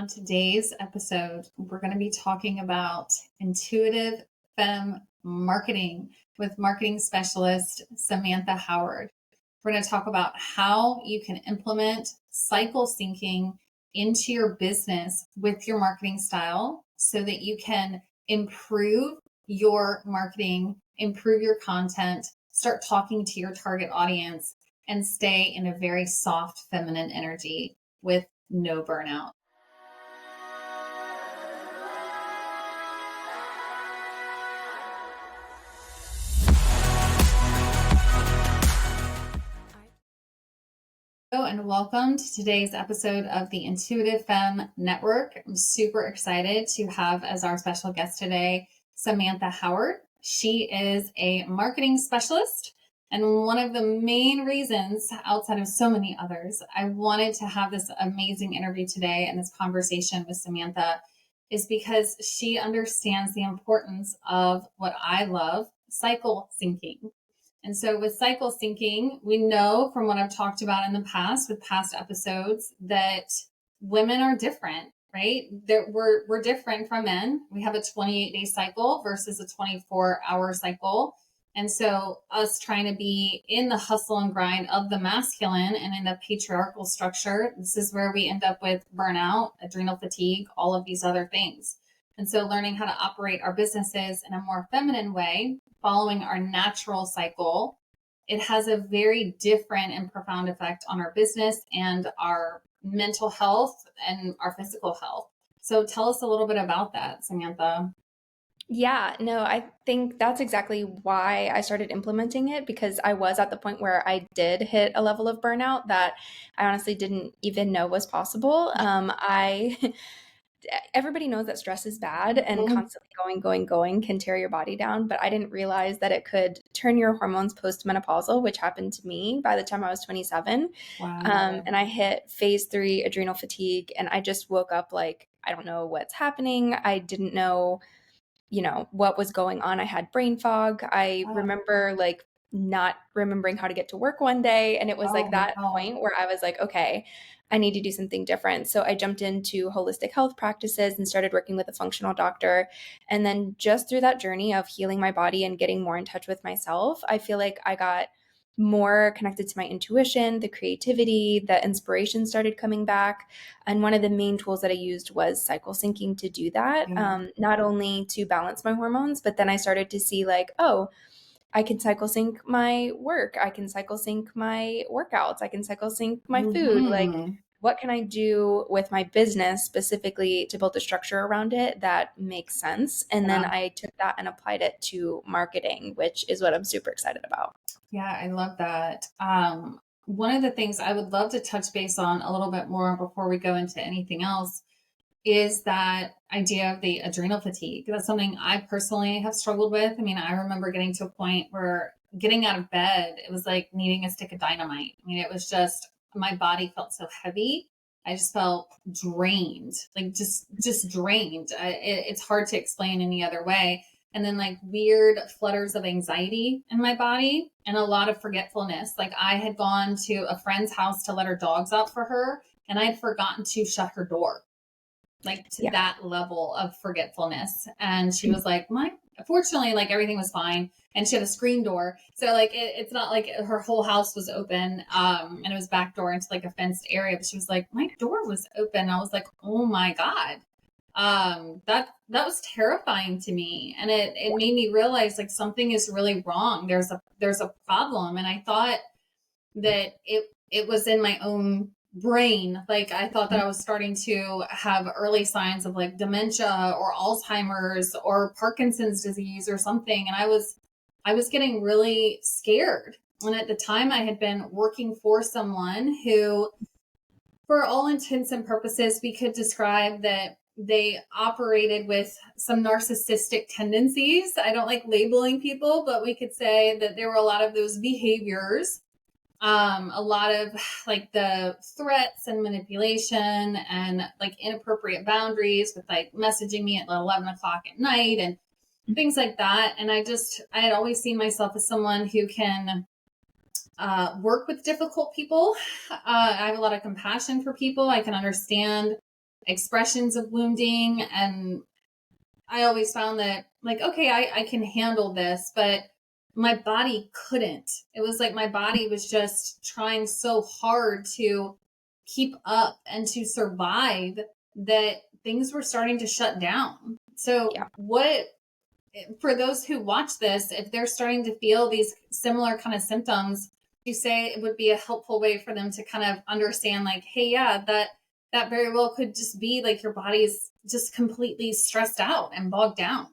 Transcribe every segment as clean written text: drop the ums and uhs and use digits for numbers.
today's episode, we're going to be talking about intuitive femme marketing with marketing specialist Samantha Howard. We're going to talk about how you can implement cycle syncing into your business with your marketing style so that you can improve your marketing, improve your content, start talking to your target audience, and stay in a very soft feminine energy with no burnout. Hello and welcome to today's episode of the Intuitive Femme Network. I'm super excited to have as our special guest today, Samantha Howard. She is a marketing specialist. And one of the main reasons, outside of so many others, I wanted to have this amazing interview today and this conversation with Samantha is because she understands the importance of what I love, cycle syncing. And so with cycle syncing, we know from what I've talked about in the past with past episodes that women are different, right? That we're different from men. We have a 28-day cycle versus a 24-hour cycle. And so us trying to be in the hustle and grind of the masculine and in the patriarchal structure, this is where we end up with burnout, adrenal fatigue, all of these other things. And so learning how to operate our businesses in a more feminine way, following our natural cycle, it has a very different and profound effect on our business and our mental health and our physical health. So tell us a little bit about that, Samantha. Yeah, no, I think that's exactly why I started implementing it, because I was at the point where I did hit a level of burnout that I honestly didn't even know was possible. Everybody knows that stress is bad and constantly going can tear your body down, but I didn't realize that it could turn your hormones postmenopausal, which happened to me by the time I was 27. Wow. And I hit phase 3 adrenal fatigue, and I just woke up like, I don't know what's happening. I didn't know what was going on. I had brain fog. I remember like not remembering how to get to work one day. And it was like that point where I was like, okay, I need to do something different. So I jumped into holistic health practices and started working with a functional doctor. And then just through that journey of healing my body and getting more in touch with myself, I feel like I got more connected to my intuition, the creativity, the inspiration started coming back. And one of the main tools that I used was cycle syncing to do that, not only to balance my hormones, but then I started to see like, oh, I can cycle sync my work. I can cycle sync my workouts. I can cycle sync my food. Like, what can I do with my business specifically to build a structure around it that makes sense? And then I took that and applied it to marketing, which is what I'm super excited about. Yeah, I love that. One of the things I would love to touch base on a little bit more before we go into anything else is that idea of the adrenal fatigue. That's something I personally have struggled with. I mean, I remember getting to a point where getting out of bed, it was like needing a stick of dynamite. I mean, it was just, my body felt so heavy. I just felt drained, like just drained. It's hard to explain any other way. And then like weird flutters of anxiety in my body and a lot of forgetfulness. Like I had gone to a friend's house to let her dogs out for her, and I'd forgotten to shut her door, like to that level of forgetfulness. And she was like, fortunately, like everything was fine. And she had a screen door. So like, it's not like her whole house was open. And it was back door into like a fenced area, but she was like, my door was open. I was like, oh my God. That was terrifying to me. And it made me realize like something is really wrong. There's a problem. And I thought that it was in my own brain. Like I thought that I was starting to have early signs of like dementia or Alzheimer's or Parkinson's disease or something. And I was getting really scared. And at the time I had been working for someone who, for all intents and purposes, we could describe that they operated with some narcissistic tendencies. I don't like labeling people, but we could say that there were a lot of those behaviors, a lot of like the threats and manipulation and like inappropriate boundaries with like messaging me at 11 o'clock at night and things like that. And I had always seen myself as someone who can work with difficult people. I have a lot of compassion for people. I can understand expressions of wounding. And I always found that, like, okay, I can handle this, but my body couldn't. It was like my body was just trying so hard to keep up and to survive that things were starting to shut down. So, Yeah. what, for those who watch this, if they're starting to feel these similar kind of symptoms, you say it would be a helpful way for them to kind of understand, like, hey, yeah, that very well could just be like your body's just completely stressed out and bogged down.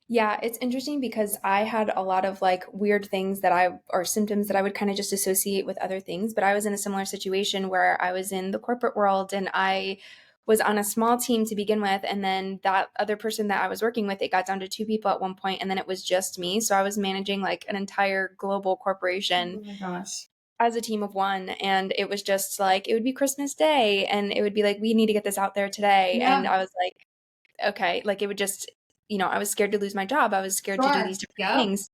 Yeah, it's interesting because I had a lot of like weird things or symptoms that I would kind of just associate with other things. But I was in a similar situation where I was in the corporate world and I was on a small team to begin with. And then that other person that I was working with, it got down to 2 people at one point, and then it was just me. So I was managing like an entire global corporation Oh my gosh. as a team of one. And it was just like, it would be Christmas Day and it would be like, we need to get this out there today. And Yeah, I was like, okay, like it would just, I was scared to lose my job. I was scared to do these sure. different Yep. things.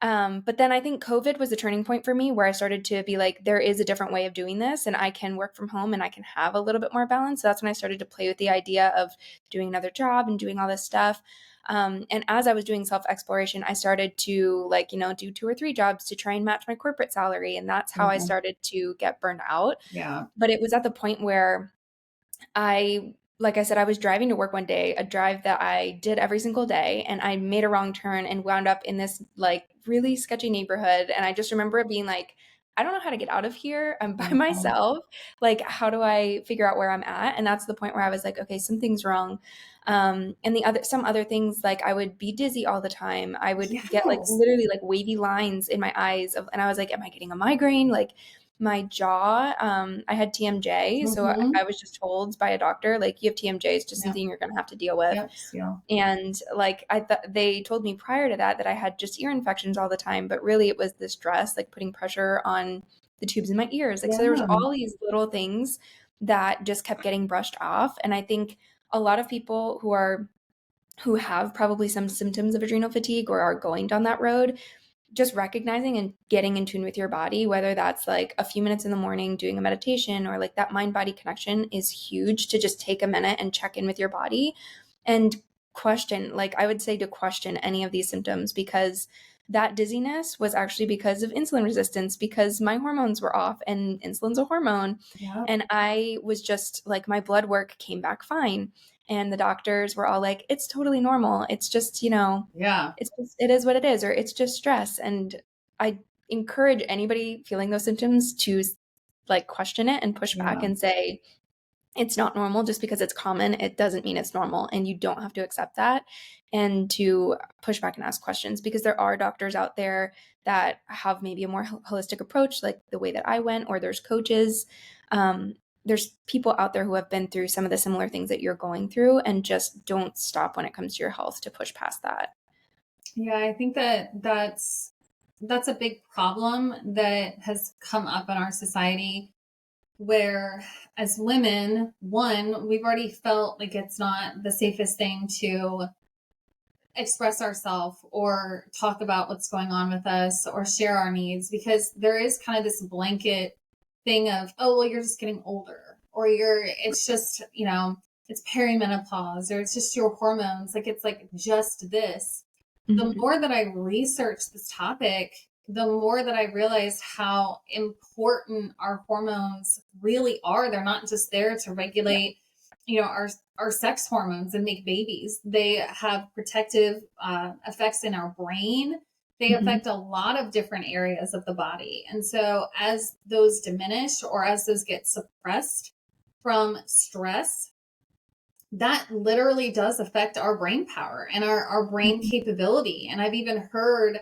But then I think COVID was a turning point for me where I started to be like, there is a different way of doing this and I can work from home and I can have a little bit more balance. So that's when I started to play with the idea of doing another job and doing all this stuff. And as I was doing self-exploration, I started to like, do 2 or 3 jobs to try and match my corporate salary. And that's how I Mhm. started to get burned out. Yeah. But it was at the point where like I said, I was driving to work one day, a drive that I did every single day, and I made a wrong turn and wound up in this like really sketchy neighborhood. And I just remember it being like, I don't know how to get out of here. I'm by Mhm. myself. Like, how do I figure out where I'm at? And that's the point where I was like, okay, something's wrong. And some other things, like I would be dizzy all the time. I would get like Yes. literally like wavy lines in my eyes and I was like, am I getting a migraine? Like my jaw, I had TMJ. So Mm-hmm. I was just told by a doctor, like, you have TMJ, it's just Yep. something you're going to have to deal with. Yep. Seal. And like, I thought they told me prior to that I had just ear infections all the time, but really it was the stress, like putting pressure on the tubes in my ears. Like, so there was Yeah. all these little things that just kept getting brushed off. And I think a lot of people who have probably some symptoms of adrenal fatigue or are going down that road, just recognizing and getting in tune with your body, whether that's like a few minutes in the morning doing a meditation or like that mind body connection, is huge. To just take a minute and check in with your body and question, like I would say to question any of these symptoms, because that dizziness was actually because of insulin resistance, because my hormones were off, and insulin's a hormone. Yep. And I was just like, my blood work came back fine. And the doctors were all like, it's totally normal. It's just, Yeah. it is what it is, or it's just stress. And I encourage anybody feeling those symptoms to like question it and push back Yeah. and say, it's not normal. Just because it's common, it doesn't mean it's normal. And you don't have to accept that, and to push back and ask questions, because there are doctors out there that have maybe a more holistic approach, like the way that I went, or there's coaches. There's people out there who have been through some of the similar things that you're going through, and just don't stop when it comes to your health to push past that. Yeah. I think that's a big problem that has come up in our society, where as women, one, we've already felt like it's not the safest thing to express ourselves or talk about what's going on with us or share our needs, because there is kind of this blanket thing of, oh, well, you're just getting older, or it's just, it's perimenopause, or it's just your hormones. Like, it's like just this. The Mhm. more that I research this topic, the more that I realize how important our hormones really are. They're not just there to Yeah. regulate, our sex hormones and make babies. They have protective effects in our brain. They Mhm. affect a lot of different areas of the body. And so, as those diminish or as those get suppressed from stress, that literally does affect our brain power and our brain Mhm. capability. And I've even heard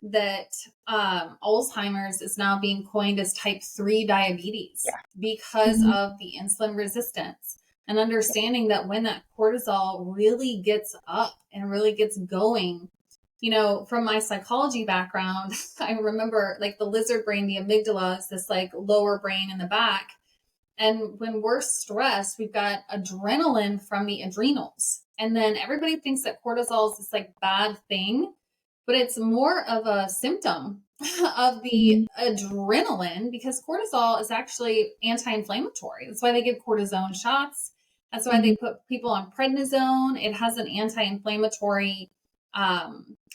that Alzheimer's is now being coined as type 3 diabetes Yeah. because Mhm. of the insulin resistance. And Yeah. understanding that when that cortisol really gets up and really gets going, from my psychology background, I remember, like, the lizard brain, the amygdala is this like lower brain in the back. And when we're stressed, we've got adrenaline from the adrenals. And then everybody thinks that cortisol is this like bad thing, but it's more of a symptom of the adrenaline, because cortisol is actually anti-inflammatory. That's why they give cortisone shots. That's why they put people on prednisone. It has an anti-inflammatory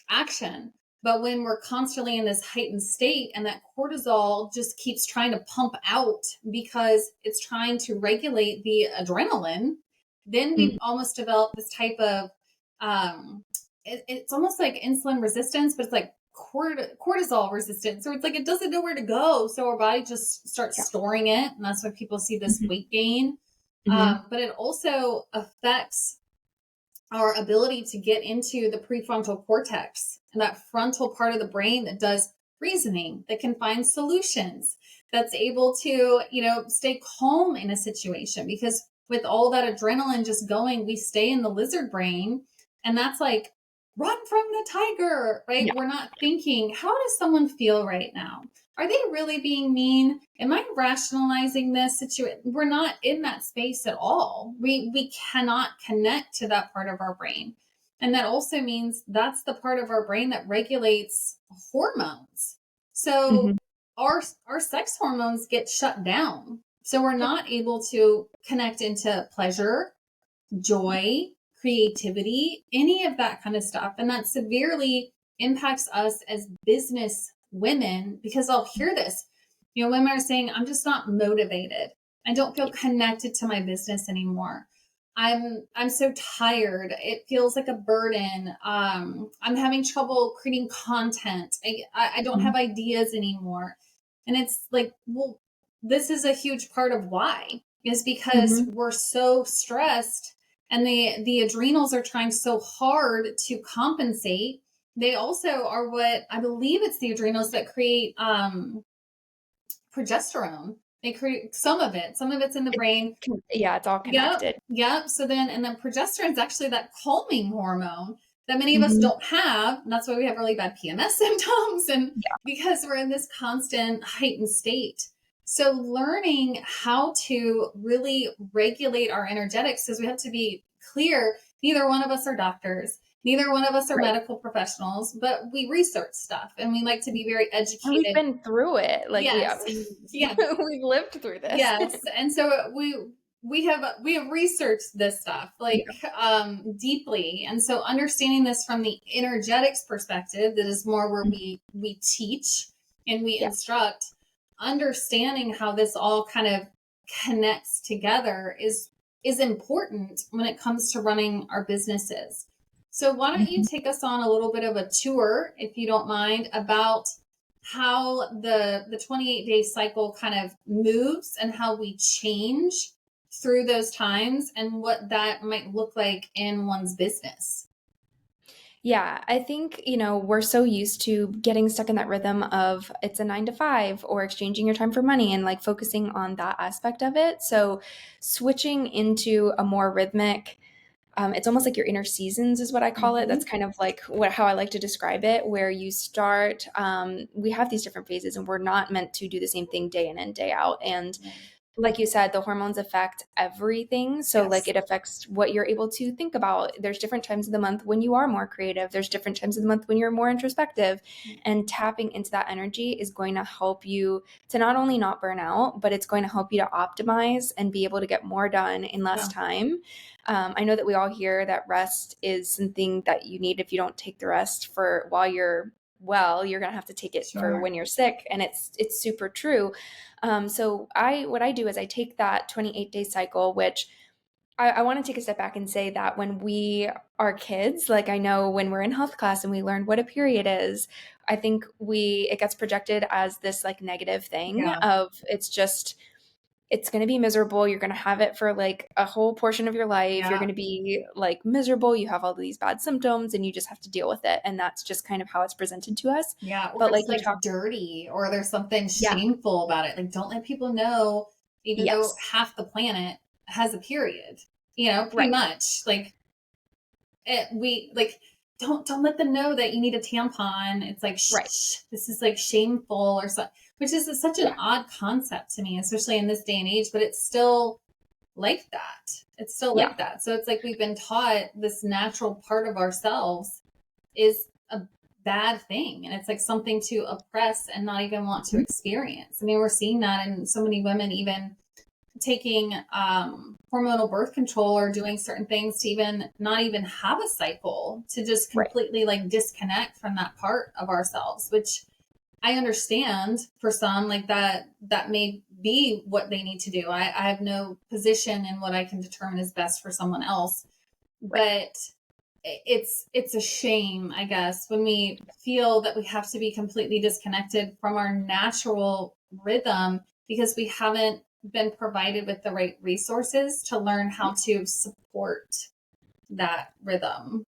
action. But when we're constantly in this heightened state and that cortisol just keeps trying to pump out because it's trying to regulate the adrenaline, then we almost develop this type of, it's almost like insulin resistance, but it's like cortisol resistance. So it's like it doesn't know where to go. So our body just starts storing it. And that's why people see this weight gain. But it also affects our ability to get into the prefrontal cortex and that frontal part of the brain that does reasoning, that can find solutions, that's able to, stay calm in a situation. Because with all that adrenaline just going, we stay in the lizard brain, and that's like, run from the tiger, right? We're not thinking, how does someone feel right now? Are they really being mean? Am I rationalizing this situation? We're not in that space at all. We cannot connect to that part of our brain. And that also means that's the part of our brain that regulates hormones. So our sex hormones get shut down. So we're not able to connect into pleasure, joy, creativity, any of that kind of stuff. And that severely impacts us as business women, because I'll hear this. Women are saying, I'm just not motivated. I don't feel connected to my business anymore. I'm so tired. It feels like a burden. I'm having trouble creating content. I don't have ideas anymore. And it's like, well, this is a huge part of why, is because we're so stressed, and the adrenals are trying so hard to compensate. They also are what I believe it's the adrenals that create progesterone. They create some of it. Some of it's in the brain. Yeah, it's all connected. Yep. So then progesterone is actually that calming hormone that many of us don't have. And that's why we have really bad PMS symptoms. And because we're in this constant heightened state. So learning how to really regulate our energetics, because we have to be clear, neither one of us are doctors. Neither one of us are medical professionals, but we research stuff and we like to be very educated. And we've been through it. Like, we've lived through this. Yes. And so we have researched this stuff deeply. And so understanding this from the energetics perspective, that is more where we teach and we instruct, understanding how this all kind of connects together is important when it comes to running our businesses. So why don't you take us on a little bit of a tour, if you don't mind, about how the 28-day cycle kind of moves and how we change through those times and what that might look like in one's business. Yeah, I think, we're so used to getting stuck in that rhythm of it's a 9 to 5 or exchanging your time for money and like focusing on that aspect of it. So switching into a more rhythmic, it's almost like your inner seasons is what I call it. That's kind of like how I like to describe it, where you start, we have these different phases and we're not meant to do the same thing day in and day out. And like you said, the hormones affect everything. So like it affects what you're able to think about. There's different times of the month when you are more creative. There's different times of the month when you're more introspective, and tapping into that energy is going to help you to not only not burn out, but it's going to help you to optimize and be able to get more done in less time. I know that we all hear that rest is something that you need. If you don't take the rest for while you're well, you're going to have to take it for when you're sick. And it's super true. So what I do is I take that 28-day cycle, which I want to take a step back and say that when we are kids, like I know when we're in health class and we learn what a period is, I think it gets projected as this like negative thing of it's going to be miserable. You're going to have it for like a whole portion of your life. You're going to be like miserable. You have all these bad symptoms and you just have to deal with it. And that's just kind of how it's presented to us. Yeah. Or but it's like dirty, or there's something shameful about it. Like, don't let people know, even though half the planet has a period, pretty much like don't let them know that you need a tampon. It's like, shh, this is like shameful or something, which is such an odd concept to me, especially in this day and age, but it's still like that. It's still like that. So it's like we've been taught this natural part of ourselves is a bad thing. And it's like something to oppress and not even want to experience. I mean, we're seeing that in so many women, even taking hormonal birth control or doing certain things to even not even have a cycle, to just completely like disconnect from that part of ourselves, which I understand for some, like that may be what they need to do. I have no position in what I can determine is best for someone else, but it's a shame, I guess, when we feel that we have to be completely disconnected from our natural rhythm because we haven't been provided with the right resources to learn how to support that rhythm.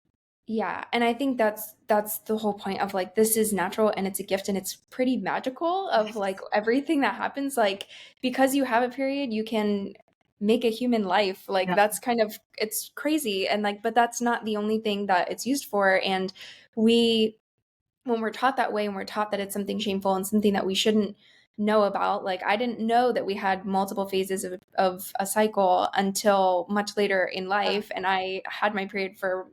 Yeah, and I think that's the whole point of like, this is natural and it's a gift and it's pretty magical of like everything that happens. Like, because you have a period, you can make a human life. Like, that's kind of, it's crazy. And like, but that's not the only thing that it's used for. And when we're taught that way and we're taught that it's something shameful and something that we shouldn't know about, like, I didn't know that we had multiple phases of a cycle until much later in life. And I had my period for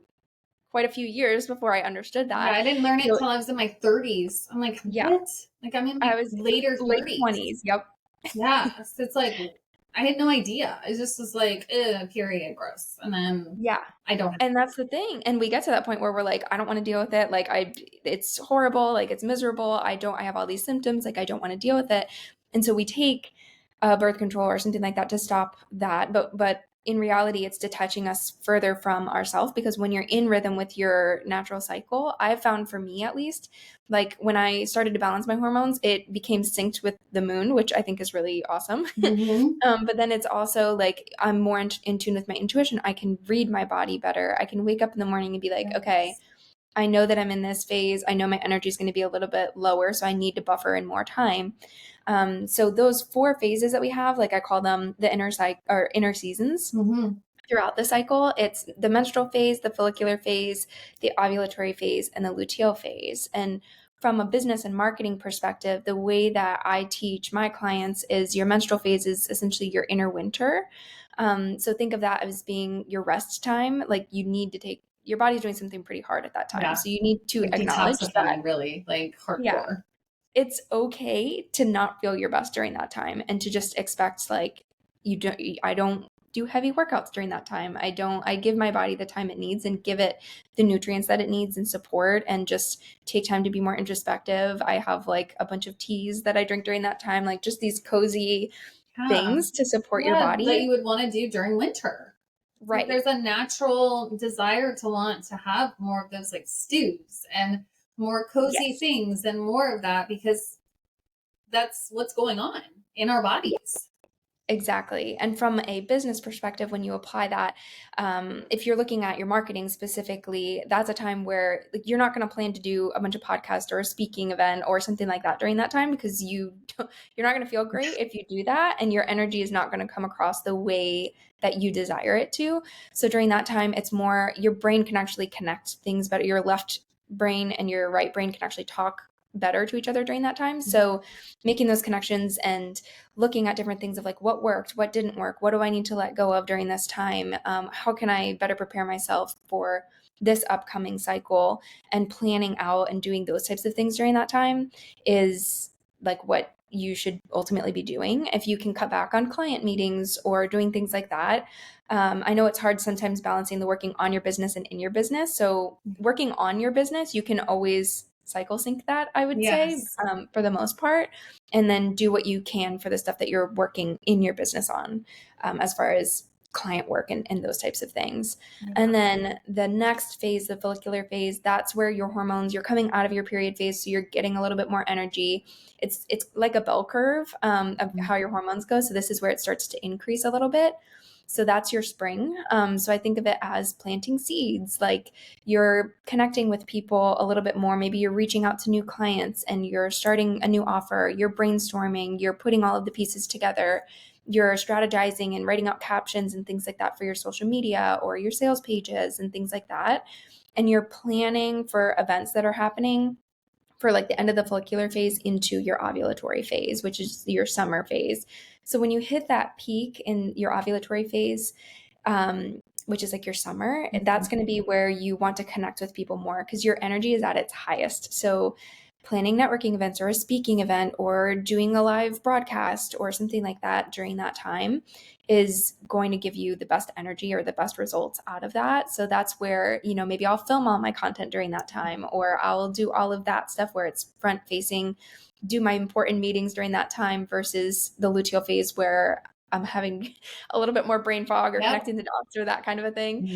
quite a few years before I understood that. Yeah, I didn't learn it So, till I was in my 30s. I'm like, what? Like, I'm in my I was later late 30s. 20s. Yep. Yeah. So it's like, I had no idea. I just was like, period, gross. And then I don't. And that's the thing. And we get to that point where we're like, I don't want to deal with it. Like, it's horrible. Like, it's miserable. I have all these symptoms. Like, I don't want to deal with it. And so we take birth control or something like that to stop that. But in reality, it's detaching us further from ourselves, because when you're in rhythm with your natural cycle, I've found, for me at least, like when I started to balance my hormones, it became synced with the moon, which I think is really awesome. Mm-hmm. But then it's also like, I'm more in tune with my intuition. I can read my body better. I can wake up in the morning and be like, okay, I know that I'm in this phase. I know my energy is going to be a little bit lower, so I need to buffer in more time. So those 4 phases that we have, like I call them the inner seasons. Mm-hmm. Throughout the cycle, it's the menstrual phase, the follicular phase, the ovulatory phase, and the luteal phase. And from a business and marketing perspective, the way that I teach my clients is your menstrual phase is essentially your inner winter. So think of that as being your rest time. Like, you need to take, your body's doing something pretty hard at that time. Yeah. So you need to Like acknowledge that. really, like hardcore. Yeah, it's okay to not feel your best during that time, and to just expect, like, I don't do heavy workouts during that time. I give my body the time it needs and give it the nutrients that it needs and support, and just take time to be more introspective. I have like a bunch of teas that I drink during that time, like just these cozy things to support your body. That you would want to do during winter. Right. There's a natural desire to want to have more of those like stews and more cozy things and more of that, because that's what's going on in our bodies. Exactly. And from a business perspective, when you apply that, if you're looking at your marketing specifically, that's a time where, like, you're not going to plan to do a bunch of podcasts or a speaking event or something like that during that time, because you're not going to feel great if you do that, and your energy is not going to come across the way that you desire it to. So during that time, it's more, your brain can actually connect things better. Your left brain and your right brain can actually talk better to each other during that time. So making those connections and looking at different things of like, what worked, what didn't work, what do I need to let go of during this time? How can I better prepare myself for this upcoming cycle? And planning out and doing those types of things during that time is like what you should ultimately be doing. If you can cut back on client meetings or doing things like that. I know it's hard sometimes balancing the working on your business and in your business. So working on your business, you can always cycle sync that, I would say, for the most part, and then do what you can for the stuff that you're working in your business on, as far as client work and those types of things. And then the next phase, the follicular phase, that's where your hormones, you're coming out of your period phase, so you're getting a little bit more energy. It's like a bell curve of how your hormones go. So this is where it starts to increase a little bit. So that's your spring. So I think of it as planting seeds, like you're connecting with people a little bit more. Maybe you're reaching out to new clients and you're starting a new offer, you're brainstorming, you're putting all of the pieces together, you're strategizing and writing out captions and things like that for your social media or your sales pages and things like that. And you're planning for events that are happening for like the end of the follicular phase into your ovulatory phase, which is your summer phase. So when you hit that peak in your ovulatory phase, which is like your summer, that's going to be where you want to connect with people more because your energy is at its highest. So planning networking events or a speaking event or doing a live broadcast or something like that during that time is going to give you the best energy or the best results out of that. So that's where, you know, maybe I'll film all my content during that time, or I'll do all of that stuff where it's front facing, do my important meetings during that time versus the luteal phase where I'm having a little bit more brain fog or connecting the dots or that kind of a thing.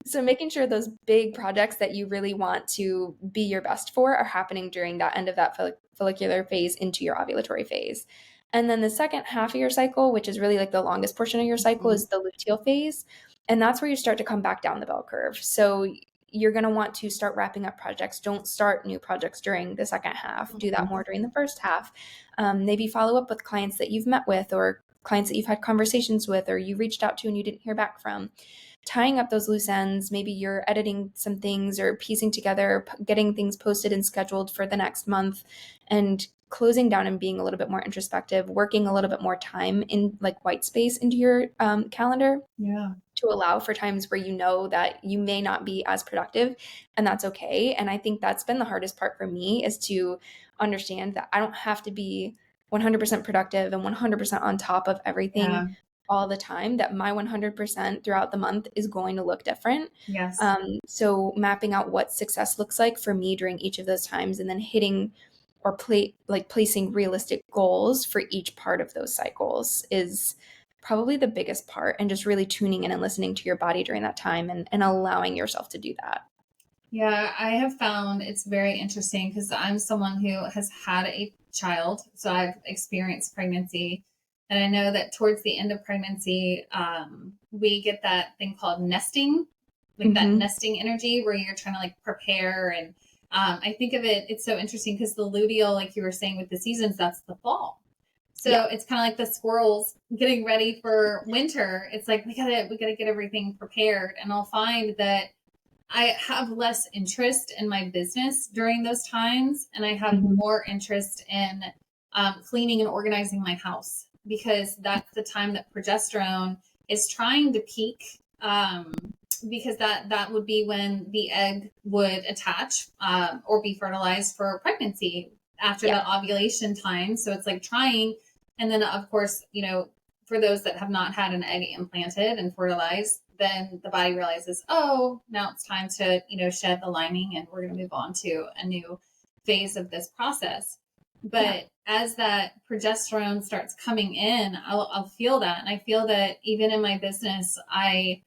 So making sure those big projects that you really want to be your best for are happening during that end of that follicular phase into your ovulatory phase. And then the second half of your cycle, which is really like the longest portion of your cycle, is the luteal phase. And that's where you start to come back down the bell curve. So you're going to want to start wrapping up projects. Don't start new projects during the second half. Do that more during the first half. Maybe follow up with clients that you've met with or clients that you've had conversations with or you reached out to and you didn't hear back from. Tying up those loose ends, maybe you're editing some things or piecing together, getting things posted and scheduled for the next month, and closing down and being a little bit more introspective, working a little bit more time in like white space into your calendar to allow for times where you know that you may not be as productive, and that's okay. And I think that's been the hardest part for me, is to understand that I don't have to be 100% productive and 100% on top of everything all the time, that my 100% throughout the month is going to look different. So mapping out what success looks like for me during each of those times, and then hitting or placing realistic goals for each part of those cycles is probably the biggest part, and just really tuning in and listening to your body during that time and allowing yourself to do that. Yeah, I have found it's very interesting because I'm someone who has had a child. So I've experienced pregnancy. And I know that towards the end of pregnancy, we get that thing called nesting, like that nesting energy where you're trying to like prepare. And I think of it, it's so interesting because the luteal, like you were saying with the seasons, that's the fall. So it's kind of like the squirrels getting ready for winter. It's like, we gotta get everything prepared. And I'll find that I have less interest in my business during those times. And I have more interest in cleaning and organizing my house, because that's the time that progesterone is trying to peak, because that would be when the egg would attach or be fertilized for pregnancy after the ovulation time. So it's like trying. And then, of course, you know, for those that have not had an egg implanted and fertilized, then the body realizes, oh, now it's time to, you know, shed the lining and we're going to move on to a new phase of this process. But as that progesterone starts coming in, I'll feel that. And I feel that even in my business, I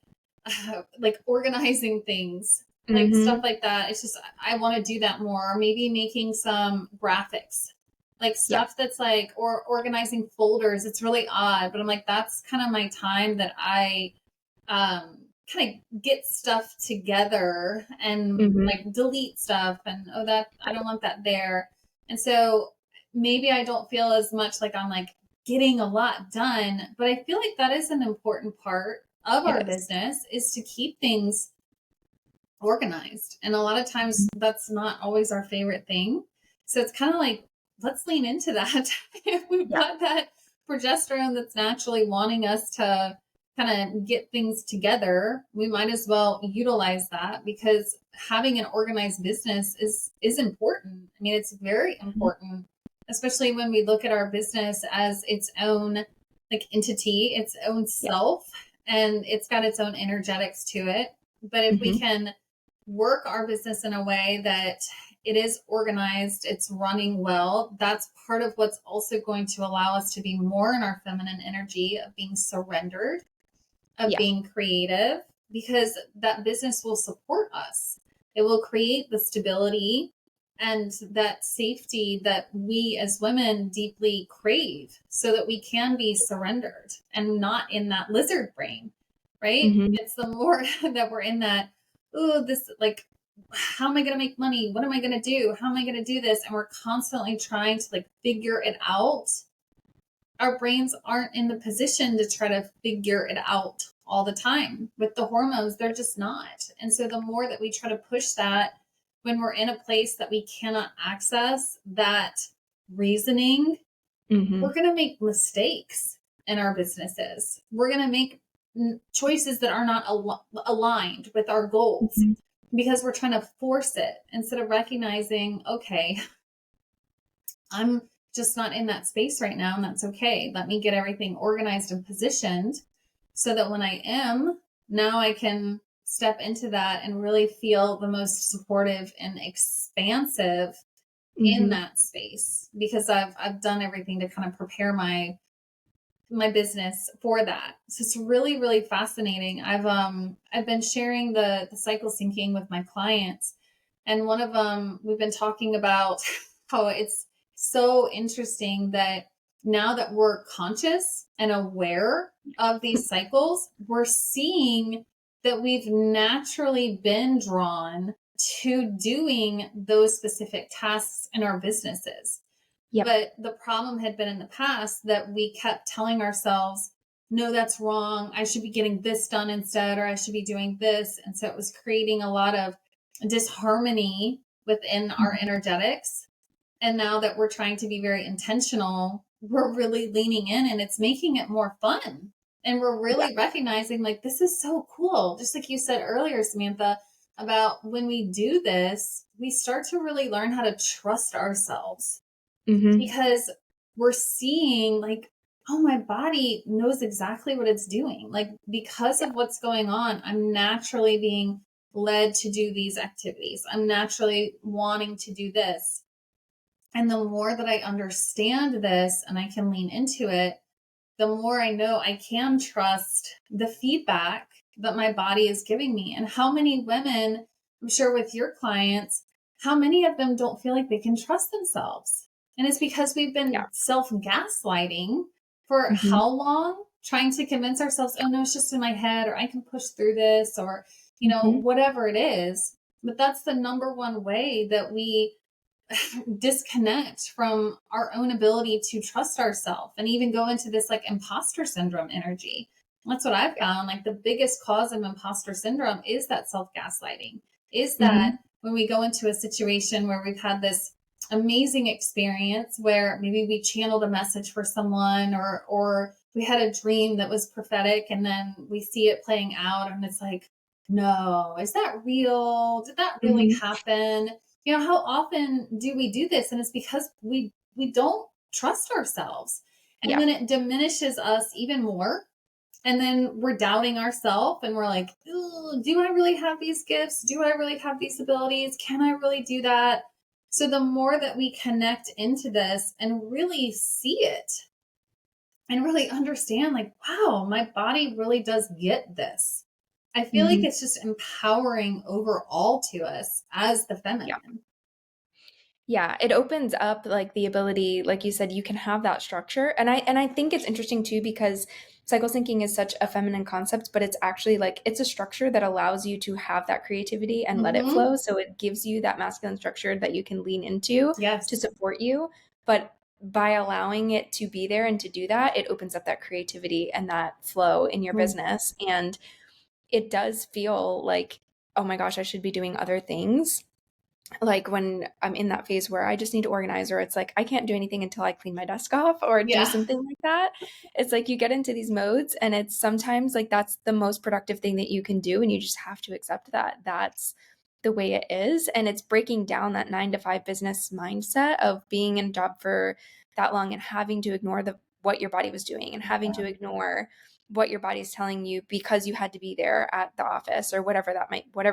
like organizing things, like stuff like that. It's just, I want to do that more. Maybe making some graphics, like stuff that's like, or organizing folders. It's really odd, but I'm like, that's kind of my time that I kind of get stuff together and like delete stuff and, oh, that I don't want that there. And so maybe I don't feel as much like I'm like getting a lot done, but I feel like that is an important part of our business, is to keep things organized. And a lot of times that's not always our favorite thing. So it's kind of like, let's lean into that. If we've got that progesterone that's naturally wanting us to kind of get things together, we might as well utilize that, because having an organized business is important. I mean, it's very important, especially when we look at our business as its own like entity, its own self, and it's got its own energetics to it. But if we can work our business in a way that it is organized, it's running well, that's part of what's also going to allow us to be more in our feminine energy of being surrendered, of being creative, because that business will support us. It will create the stability and that safety that we as women deeply crave, so that we can be surrendered and not in that lizard brain, right? It's the more that we're in that, oh, this, like, how am I going to make money? What am I going to do? How am I going to do this? And we're constantly trying to like figure it out. Our brains aren't in the position to try to figure it out all the time. With the hormones, they're just not. And so the more that we try to push that, when we're in a place that we cannot access that reasoning, we're going to make mistakes in our businesses. We're going to make choices that are not aligned with our goals, because we're trying to force it instead of recognizing, okay, I'm just not in that space right now, and that's okay. Let me get everything organized and positioned so that when I am, now I can step into that and really feel the most supportive and expansive in that space, because I've done everything to kind of prepare my business for that. So it's really, really fascinating. I've been sharing the cycle syncing with my clients, and one of them, we've been talking about how it's so interesting that now that we're conscious and aware of these cycles, we're seeing that we've naturally been drawn to doing those specific tasks in our businesses. Yep. But the problem had been in the past that we kept telling ourselves, no, that's wrong. I should be getting this done instead, or I should be doing this. And so it was creating a lot of disharmony within our energetics. And now that we're trying to be very intentional, we're really leaning in, and it's making it more fun. And we're really recognizing, like, this is so cool. Just like you said earlier, Samantha, about when we do this, we start to really learn how to trust ourselves, because we're seeing, like, oh, my body knows exactly what it's doing. Like, because of what's going on, I'm naturally being led to do these activities. I'm naturally wanting to do this. And the more that I understand this and I can lean into it, the more I know I can trust the feedback that my body is giving me. And how many women, I'm sure with your clients, how many of them don't feel like they can trust themselves? And it's because we've been self-gaslighting for how long? Trying to convince ourselves, oh no, it's just in my head, or I can push through this, or, you know, whatever it is. But that's the number one way that we disconnect from our own ability to trust ourselves and even go into this like imposter syndrome energy. That's what I've found. Like, the biggest cause of imposter syndrome is that self-gaslighting, is that when we go into a situation where we've had this amazing experience where maybe we channeled a message for someone, or we had a dream that was prophetic, and then we see it playing out and it's like, no, is that real? Did that really happen? You know, how often do we do this? And it's because we don't trust ourselves. And then it diminishes us even more. And then we're doubting ourselves, and we're like, do I really have these gifts? Do I really have these abilities? Can I really do that? So the more that we connect into this and really see it and really understand, like, wow, my body really does get this. I feel like it's just empowering overall to us as the feminine. Yeah, it opens up like the ability, like you said, you can have that structure. And I think it's interesting too, because cycle syncing is such a feminine concept, but it's actually like, it's a structure that allows you to have that creativity and let it flow. So it gives you that masculine structure that you can lean into to support you. But by allowing it to be there and to do that, it opens up that creativity and that flow in your business. And it does feel like, oh my gosh, I should be doing other things. Like when I'm in that phase where I just need to organize, or it's like, I can't do anything until I clean my desk off or do something like that. It's like you get into these modes, and it's sometimes like that's the most productive thing that you can do. And you just have to accept that that's the way it is. And it's breaking down that 9-to-5 business mindset of being in a job for that long and having to ignore what your body was doing, and having to ignore what your body's telling you because you had to be there at the office or whatever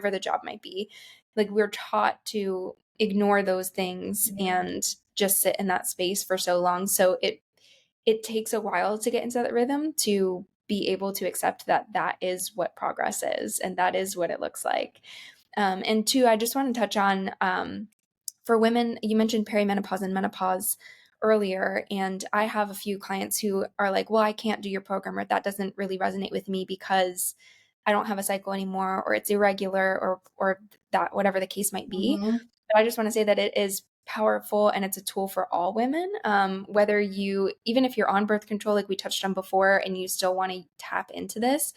the job might be. Like, we're taught to ignore those things and just sit in that space for so long. So it takes a while to get into that rhythm, to be able to accept that that is what progress is and that is what it looks like. And two, I just want to touch on, for women, you mentioned perimenopause and menopause earlier, and I have a few clients who are like, well, I can't do your program, or that doesn't really resonate with me because I don't have a cycle anymore, or it's irregular, or that, whatever the case might be. But I just want to say that it is powerful, and it's a tool for all women. Whether even if you're on birth control, like we touched on before, and you still want to tap into this,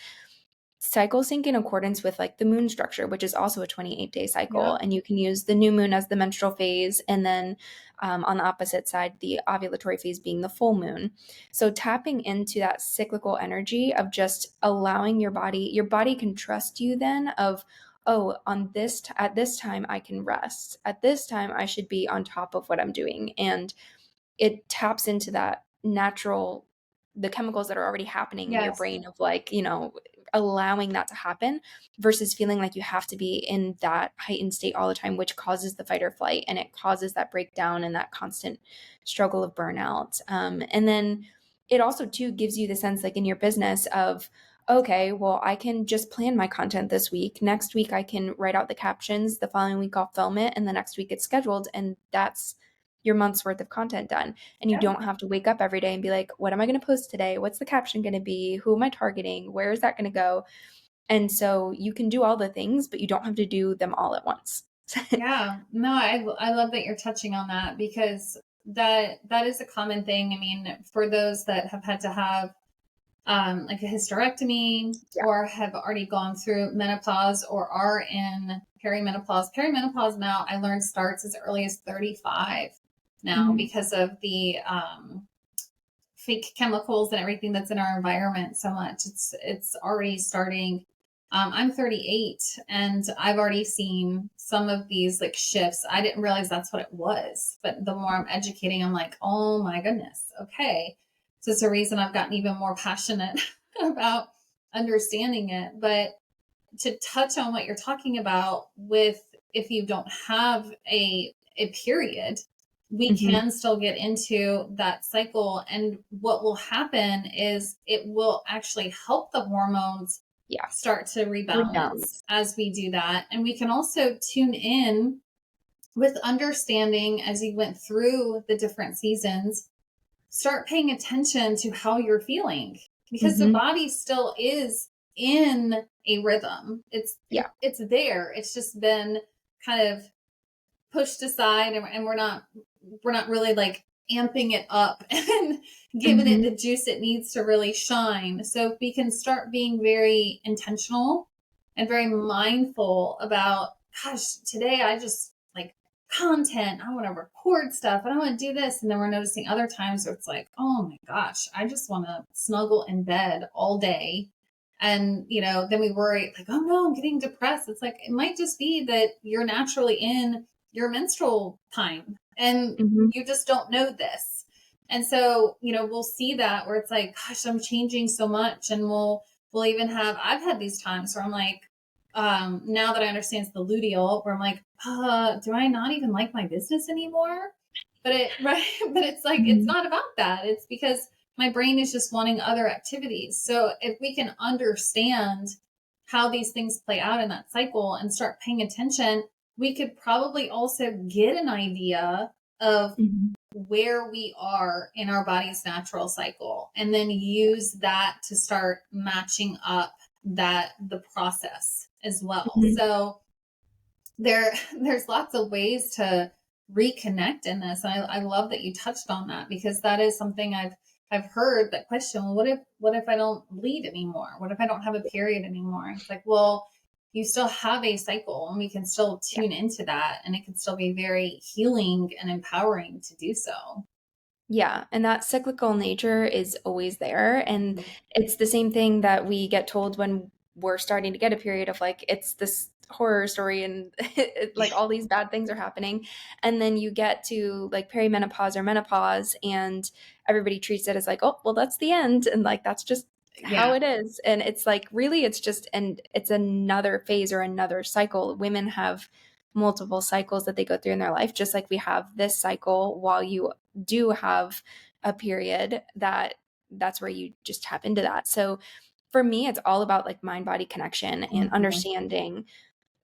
cycle sync in accordance with like the moon structure, which is also a 28-day cycle. Yep. And you can use the new moon as the menstrual phase. And then on the opposite side, the ovulatory phase being the full moon. So tapping into that cyclical energy of just allowing your body can trust you then of, oh, at this time I can rest. At this time I should be on top of what I'm doing. And it taps into that natural, the chemicals that are already happening in your Yes. brain of like, allowing that to happen versus feeling like you have to be in that heightened state all the time, which causes the fight or flight, and it causes that breakdown and that constant struggle of burnout. And then it also too gives you the sense like in your business of, okay, well, I can just plan my content this week. Next week, I can write out the captions. The following week, I'll film it. And the next week, it's scheduled. And that's your month's worth of content done. And you Yep. don't have to wake up every day and be like, what am I going to post today? What's the caption going to be? Who am I targeting? Where is that going to go? And so you can do all the things, but you don't have to do them all at once. Yeah. No, I love that you're touching on that, because that is a common thing. I mean, for those that have had to have like a hysterectomy, Yeah. or have already gone through menopause, or are in perimenopause. Perimenopause now, I learned, starts as early as 35 now, because of the fake chemicals and everything that's in our environment so much. It's already starting. I'm 38 and I've already seen some of these like shifts. I didn't realize that's what it was, but the more I'm educating, I'm like, oh my goodness, okay. So it's a reason I've gotten even more passionate about understanding it. But to touch on what you're talking about with, if you don't have a period, we can still get into that cycle. And what will happen is it will actually help the hormones start to rebalance as we do that. And we can also tune in with understanding, as you went through the different seasons, start paying attention to how you're feeling, because the body still is in a rhythm. It's there. It's just been kind of pushed aside, and we're not really like amping it up and giving it the juice it needs to really shine. So if we can start being very intentional and very mindful about, gosh, today I just like content, I want to record stuff and I want to do this. And then we're noticing other times where it's like, oh my gosh, I just want to snuggle in bed all day. And, then we worry like, oh no, I'm getting depressed. It's like, it might just be that you're naturally in your menstrual time and you just don't know this. And so, we'll see that where it's like, gosh, I'm changing so much. And we'll even I've had these times where I'm like, now that I understand it's the luteal, where I'm like, do I not even like my business anymore? But it's like, it's not about that. It's because my brain is just wanting other activities. So if we can understand how these things play out in that cycle and start paying attention, we could probably also get an idea of where we are in our body's natural cycle, and then use that to start matching up the process as well. So there's lots of ways to reconnect in this. And I love that you touched on that, because that is something I've heard that question. Well, what if I don't bleed anymore? What if I don't have a period anymore? It's like, well, you still have a cycle, and we can still tune into that, and it can still be very healing and empowering to do so. Yeah. And that cyclical nature is always there. And it's the same thing that we get told when we're starting to get a period of like, it's this horror story and like all these bad things are happening. And then you get to like perimenopause or menopause and everybody treats it as like, oh, well, that's the end. And like, that's just how it is. And it's like, really, it's just, and it's another phase or another cycle. Women have multiple cycles that they go through in their life, just like we have this cycle. While you do have a period, that's where you just tap into that. So for me, it's all about like mind body connection and understanding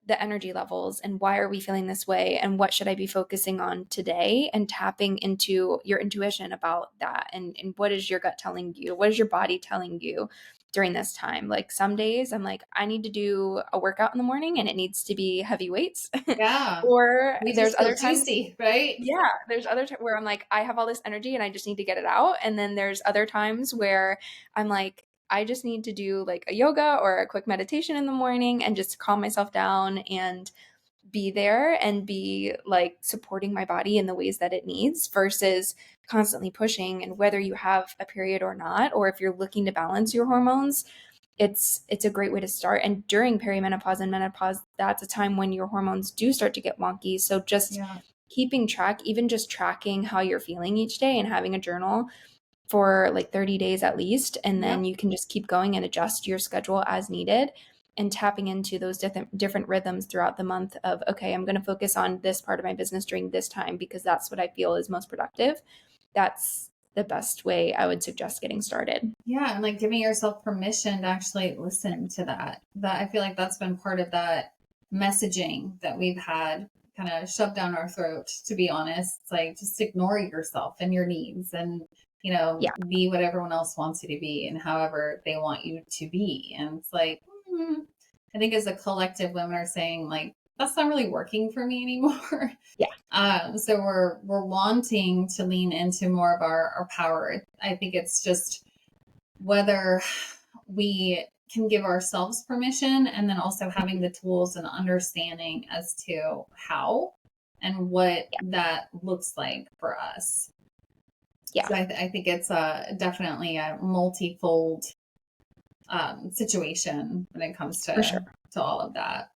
the energy levels and why are we feeling this way and what should I be focusing on today, and tapping into your intuition about that. And what is your gut telling you? What is your body telling you during this time? Like some days I'm like, I need to do a workout in the morning and it needs to be heavy weights. Yeah. Or We there's just feel other times, juicy, right? yeah, there's other times where I'm like, I have all this energy and I just need to get it out. And then there's other times where I'm like, I just need to do like a yoga or a quick meditation in the morning and just calm myself down and be there and be like supporting my body in the ways that it needs versus constantly pushing. And whether you have a period or not, or if you're looking to balance your hormones, it's a great way to start. And during perimenopause and menopause, that's a time when your hormones do start to get wonky. So just keeping track, even just tracking how you're feeling each day and having a journal for like 30 days at least. And then you can just keep going and adjust your schedule as needed and tapping into those different rhythms throughout the month of, okay, I'm going to focus on this part of my business during this time because that's what I feel is most productive. That's the best way I would suggest getting started. Yeah. And like giving yourself permission to actually listen to that. I feel like that's been part of that messaging that we've had kind of shoved down our throat, to be honest. It's like, just ignore yourself and your needs and, be what everyone else wants you to be and however they want you to be. And it's like, I think as a collective, women are saying like, that's not really working for me anymore. So we're wanting to lean into more of our power. I think it's just whether we can give ourselves permission and then also having the tools and understanding as to how and what that looks like for us. So I think it's definitely a multifold situation when it comes to all of that.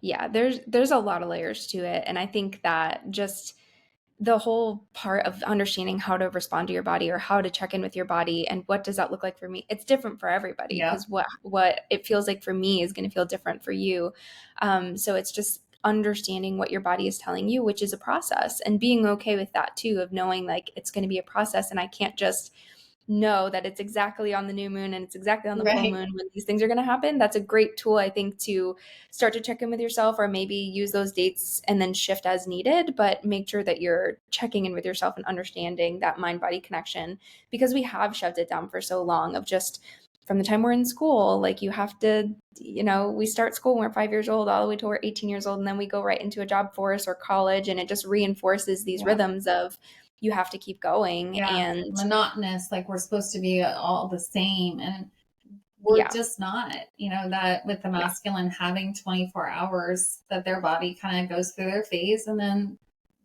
Yeah, there's a lot of layers to it. And I think that just the whole part of understanding how to respond to your body or how to check in with your body and what does that look like for me, it's different for everybody because what it feels like for me is going to feel different for you. So it's just understanding what your body is telling you, which is a process, and being okay with that too, of knowing like it's going to be a process and I can't just know that it's exactly on the new moon and it's exactly on the full moon when these things are going to happen. That's a great tool, I think, to start to check in with yourself, or maybe use those dates and then shift as needed, but make sure that you're checking in with yourself and understanding that mind-body connection, because we have shoved it down for so long of just from the time we're in school, like you have to, we start school when we're 5 years old all the way till we're 18 years old. And then we go right into a job force or college. And it just reinforces these rhythms of, you have to keep going and monotonous, like we're supposed to be all the same, and we're just not, that with the masculine having 24 hours that their body kind of goes through their phase and then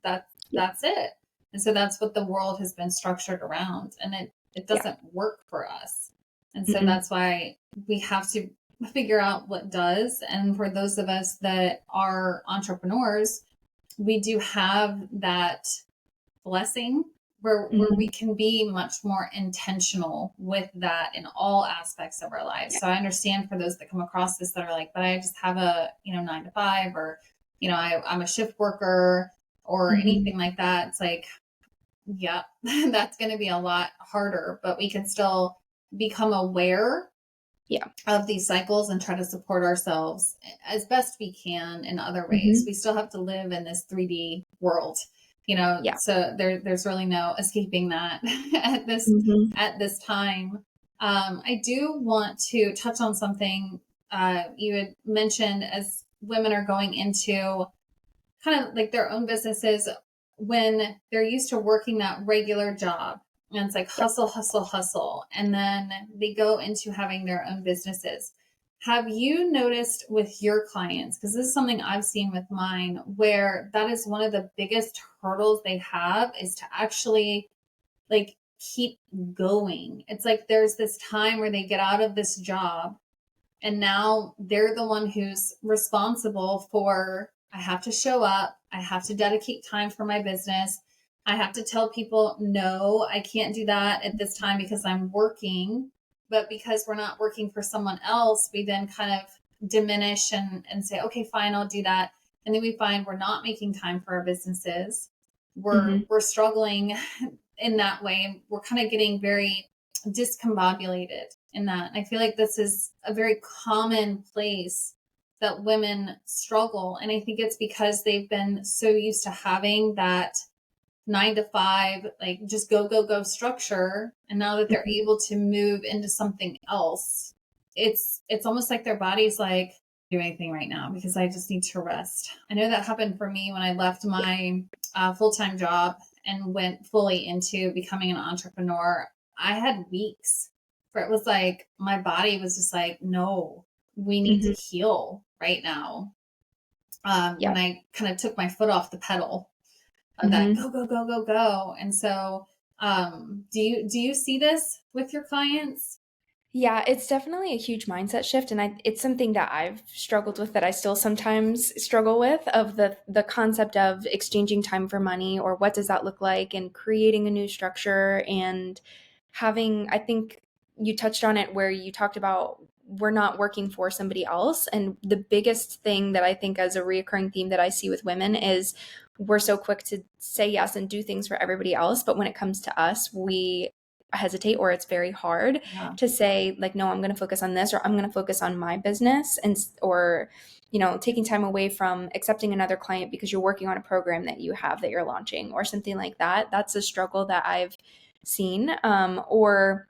that's it. And so that's what the world has been structured around, and it doesn't work for us. And so that's why we have to figure out what does. And for those of us that are entrepreneurs, we do have that blessing where we can be much more intentional with that in all aspects of our lives. So I understand for those that come across this that are like, but I just have a 9 to 5, or I'm a shift worker or anything like that. It's like, that's going to be a lot harder, but we can still become aware of these cycles and try to support ourselves as best we can in other ways. We still have to live in this 3D world, so there's really no escaping that at this time. I do want to touch on something you had mentioned as women are going into kind of like their own businesses when they're used to working that regular job. And it's like hustle, hustle, hustle. And then they go into having their own businesses. Have you noticed with your clients, because this is something I've seen with mine, where that is one of the biggest hurdles they have, is to actually like keep going. It's like there's this time where they get out of this job and now they're the one who's responsible for, I have to show up, I have to dedicate time for my business. I have to tell people, no, I can't do that at this time because I'm working. But because we're not working for someone else, we then kind of diminish and say, okay, fine, I'll do that. And then we find we're not making time for our businesses. We're struggling in that way. We're kind of getting very discombobulated in that. And I feel like this is a very common place that women struggle. And I think it's because they've been so used to having that 9 to 5, like just go, go, go structure. And now that they're able to move into something else, it's almost like their body's like, do anything right now because I just need to rest. I know that happened for me when I left my full-time job and went fully into becoming an entrepreneur. I had weeks where it was like, my body was just like, no, we need to Mhm. heal right now. When Yep. I kind of took my foot off the pedal of that Mhm. go, go, go, go, go. And so, do you see this with your clients? Yeah, it's definitely a huge mindset shift, and it's something that I've struggled with, that I still sometimes struggle with, of the concept of exchanging time for money, or what does that look like, and creating a new structure, and having, I think you touched on it where you talked about we're not working for somebody else, and the biggest thing that I think as a reoccurring theme that I see with women is we're so quick to say yes and do things for everybody else, but when it comes to us, we hesitate, or it's very hard Yeah. to say like, no, I'm going to focus on this, or I'm going to focus on my business, and or taking time away from accepting another client because you're working on a program that you have that you're launching or something like that. That's a struggle that I've seen. Or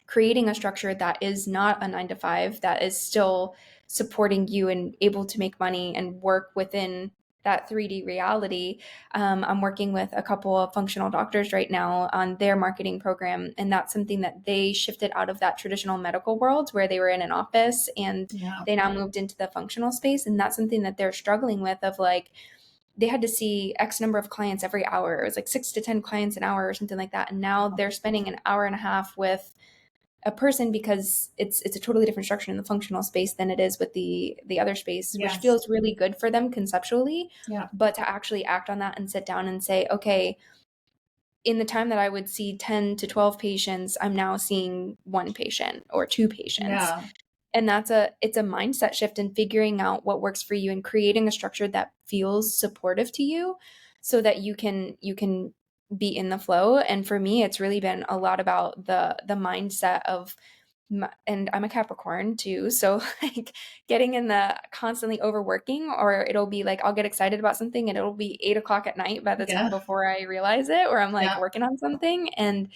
creating a structure that is not a 9 to 5, that is still supporting you and able to make money and work within that 3D reality. I'm working with a couple of functional doctors right now on their marketing program, and that's something that they shifted out of that traditional medical world where they were in an office, and Yeah. they now moved into the functional space. And that's something that they're struggling with, of like, they had to see X number of clients every hour. It was like 6 to 10 clients an hour or something like that. And now they're spending an hour and a half with a person, because it's a totally different structure in the functional space than it is with the other space, which Yes. feels really good for them conceptually. Yeah. But to actually act on that and sit down and say, okay, in the time that I would see 10 to 12 patients, I'm now seeing one patient or two patients. Yeah. And it's a mindset shift in figuring out what works for you and creating a structure that feels supportive to you, so that you can be in the flow. And for me, it's really been a lot about the mindset of and I'm a Capricorn too. So like getting in the constantly overworking, or it'll be like, I'll get excited about something and it'll be 8 o'clock at night by the time Yeah. before I realize it, or I'm like Yeah. working on something. And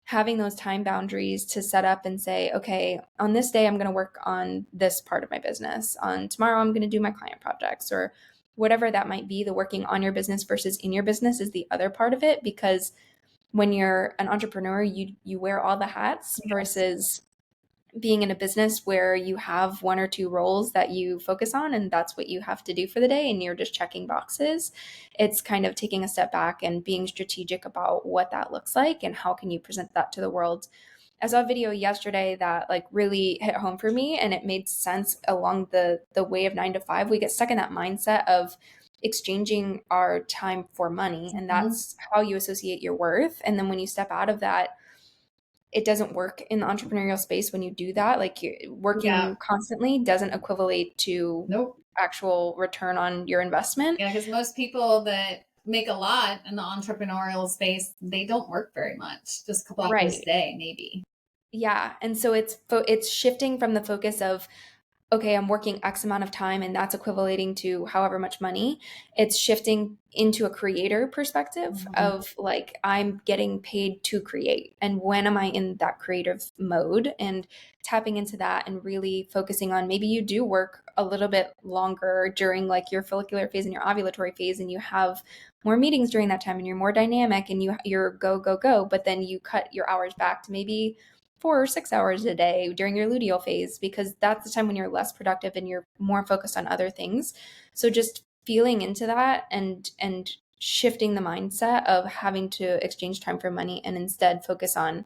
having those time boundaries to set up and say, okay, on this day, I'm going to work on this part of my business. On tomorrow, I'm going to do my client projects, or whatever that might be. The working on your business versus in your business is the other part of it, because when you're an entrepreneur, you wear all the hats, Yes. versus being in a business where you have one or two roles that you focus on, and that's what you have to do for the day, and you're just checking boxes. It's kind of taking a step back and being strategic about what that looks like and how can you present that to the world. I saw a video yesterday that like really hit home for me, and it made sense along the way of 9 to 5. We get stuck in that mindset of exchanging our time for money, and Mhm. that's how you associate your worth. And then when you step out of that, it doesn't work in the entrepreneurial space when you do that. Like, Yeah. working constantly doesn't equate to Nope. actual return on your investment. Yeah, because most people that make a lot in the entrepreneurial space, they don't work very much, just a couple hours a Right. day, maybe. Yeah. And so it's shifting from the focus of, okay, I'm working X amount of time and that's equivalating to however much money. It's shifting into a creator perspective Mhm. of like, I'm getting paid to create. And when am I in that creative mode? And tapping into that and really focusing on, maybe you do work a little bit longer during like your follicular phase and your ovulatory phase, and you have more meetings during that time, and you're more dynamic, and you're go, go, go. But then you cut your hours back to maybe 4 or 6 hours a day during your luteal phase, because that's the time when you're less productive and you're more focused on other things. So just feeling into that and shifting the mindset of having to exchange time for money, and instead focus on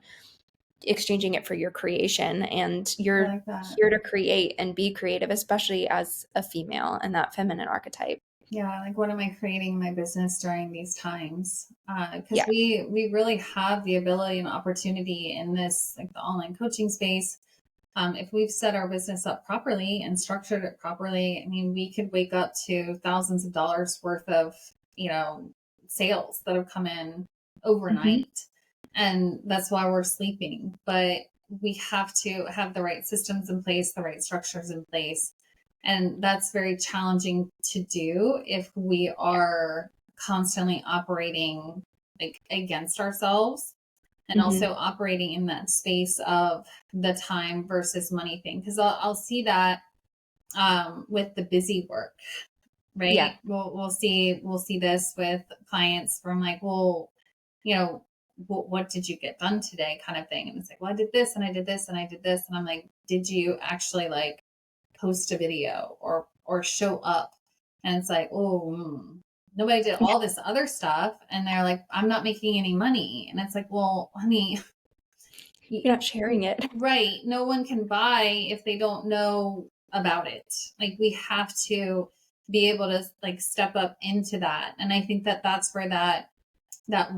exchanging it for your creation. And I you're like that. here to create and be creative, especially as a female and that feminine archetype. Yeah, like what am I creating in my business during these times? Because Yeah. we really have the ability and opportunity in this, like the online coaching space. If we've set our business up properly and structured it properly, I mean, we could wake up to thousands of dollars worth of, you know, sales that have come in Hmm. overnight. And that's why we're sleeping. But we have to have the right systems in place, the right structures in place. And that's very challenging to do if we are constantly operating like against ourselves, and Hmm. also operating in that space of the time versus money thing. Because I'll see that with the busy work, Yeah. right? We'll see this with clients from like, well, you know, what did you get done today kind of thing. And it's like, well, I did this and I did this and I did this. And I'm like, did you actually like post a video or show up? And it's like, nobody did all this other stuff. And they're like, I'm not making any money. And it's like, well, honey, You're not sharing it. right. No one can buy if they don't know about it. Like we have to be able to like step up into that. And I think that that's where that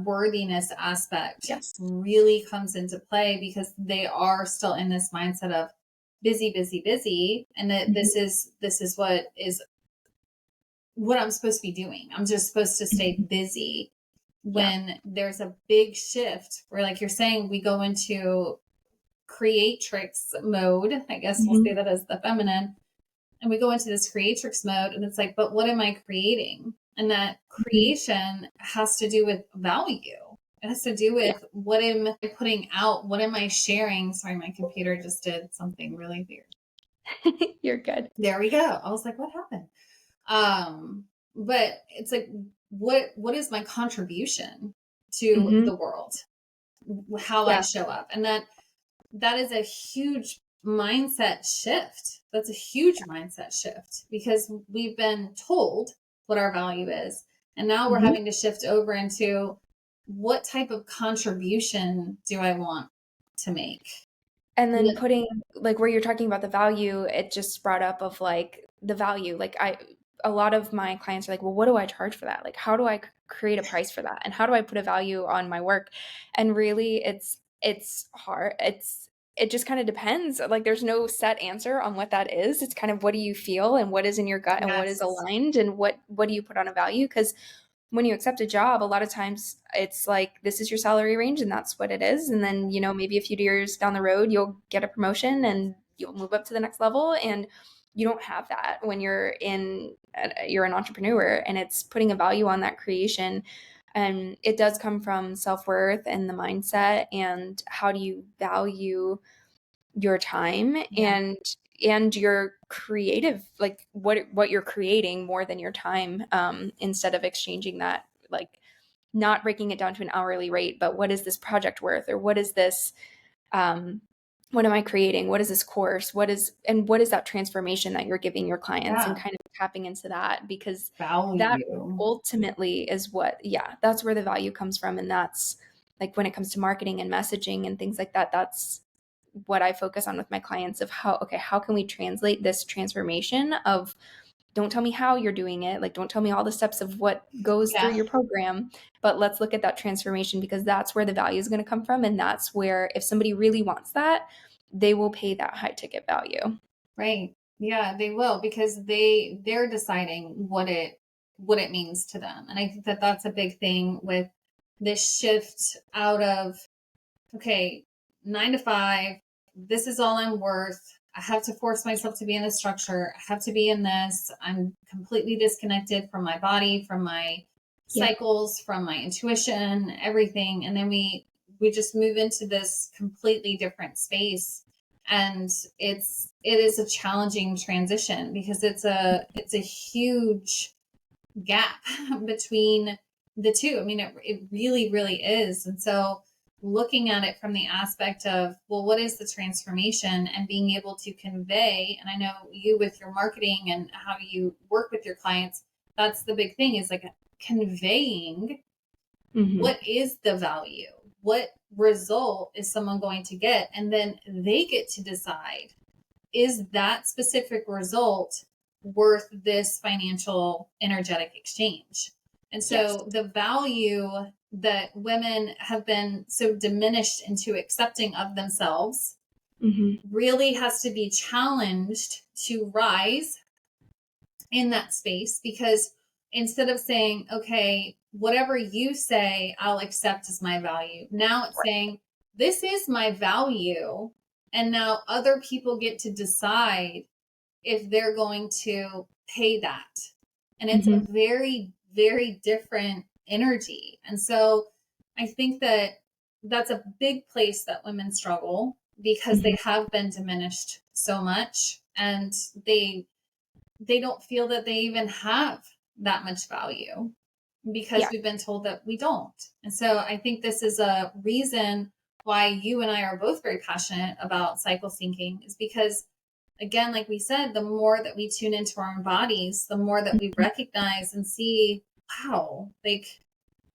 worthiness aspect Yes. really comes into play, because they are still in this mindset of busy, busy, busy. And that this is what I'm supposed to be doing. I'm just supposed to stay busy, when there's a big shift where, like you're saying, we go into creatrix mode. I guess we'll say that as the feminine. And we go into this creatrix mode, and it's like, but what am I creating? And that creation has to do with value. It has to do with what am I putting out? What am I sharing? Sorry, my computer just did something really weird. You're good. There we go. I was like, what happened? But it's like, what is my contribution to the world? How I show up. And that is a huge mindset shift. That's a huge mindset shift, because we've been told what our value is. And now we're having to shift over into, what type of contribution do I want to make? And then putting, like, where you're talking about the value, it just brought up of like the value. Like a lot of my clients are like, well, what do I charge for that? Like, how do I create a price for that? And how do I put a value on my work? And really it's hard. It just kind of depends. Like, there's no set answer on what that is. It's kind of, what do you feel and what is in your gut and what is aligned and what do you put on a value? Because when you accept a job, a lot of times it's like, this is your salary range and that's what it is. And then, maybe a few years down the road, you'll get a promotion and you'll move up to the next level. And you don't have that when you're an entrepreneur, and it's putting a value on that creation. And it does come from self-worth and the mindset, and how do you value your time and your creative, like what you're creating more than your time, instead of exchanging that, like not breaking it down to an hourly rate, but what is this project worth, or what is this, what am I creating? What is this course? What is that transformation that you're giving your clients, and kind of tapping into that, because value. That ultimately is that's where the value comes from. And that's like, when it comes to marketing and messaging and things like that, that's what I focus on with my clients, of how can we translate this transformation of, don't tell me how you're doing it. Like, don't tell me all the steps of what goes through your program, but let's look at that transformation, because that's where the value is going to come from. And that's where, if somebody really wants that, they will pay that high ticket value. Right. Yeah, they will, because they're deciding what it means to them. And I think that that's a big thing with this shift out of, okay, 9 to 5, this is all I'm worth. I have to force myself to be in this structure. I have to be in this. I'm completely disconnected from my body, from my cycles, from my intuition, everything. And then we just move into this completely different space. And it is a challenging transition, because it's a huge gap between the two. I mean, it really, really is. And so looking at it from the aspect of, well, what is the transformation, and being able to convey, and I know you with your marketing and how you work with your clients, that's the big thing, is like conveying what is the value, what result is someone going to get, and then they get to decide, is that specific result worth this financial energetic exchange? And so the value that women have been so diminished into accepting of themselves really has to be challenged to rise in that space, because instead of saying, okay, whatever you say, I'll accept as my value. Now it's saying, this is my value. And now other people get to decide if they're going to pay that. And it's a very, very different energy. And so I think that that's a big place that women struggle, because they have been diminished so much, and they don't feel that they even have that much value. because we've been told that we don't. And so I think this is a reason why you and I are both very passionate about cycle syncing, is because, again, like we said, the more that we tune into our own bodies, the more that we recognize and see, wow, like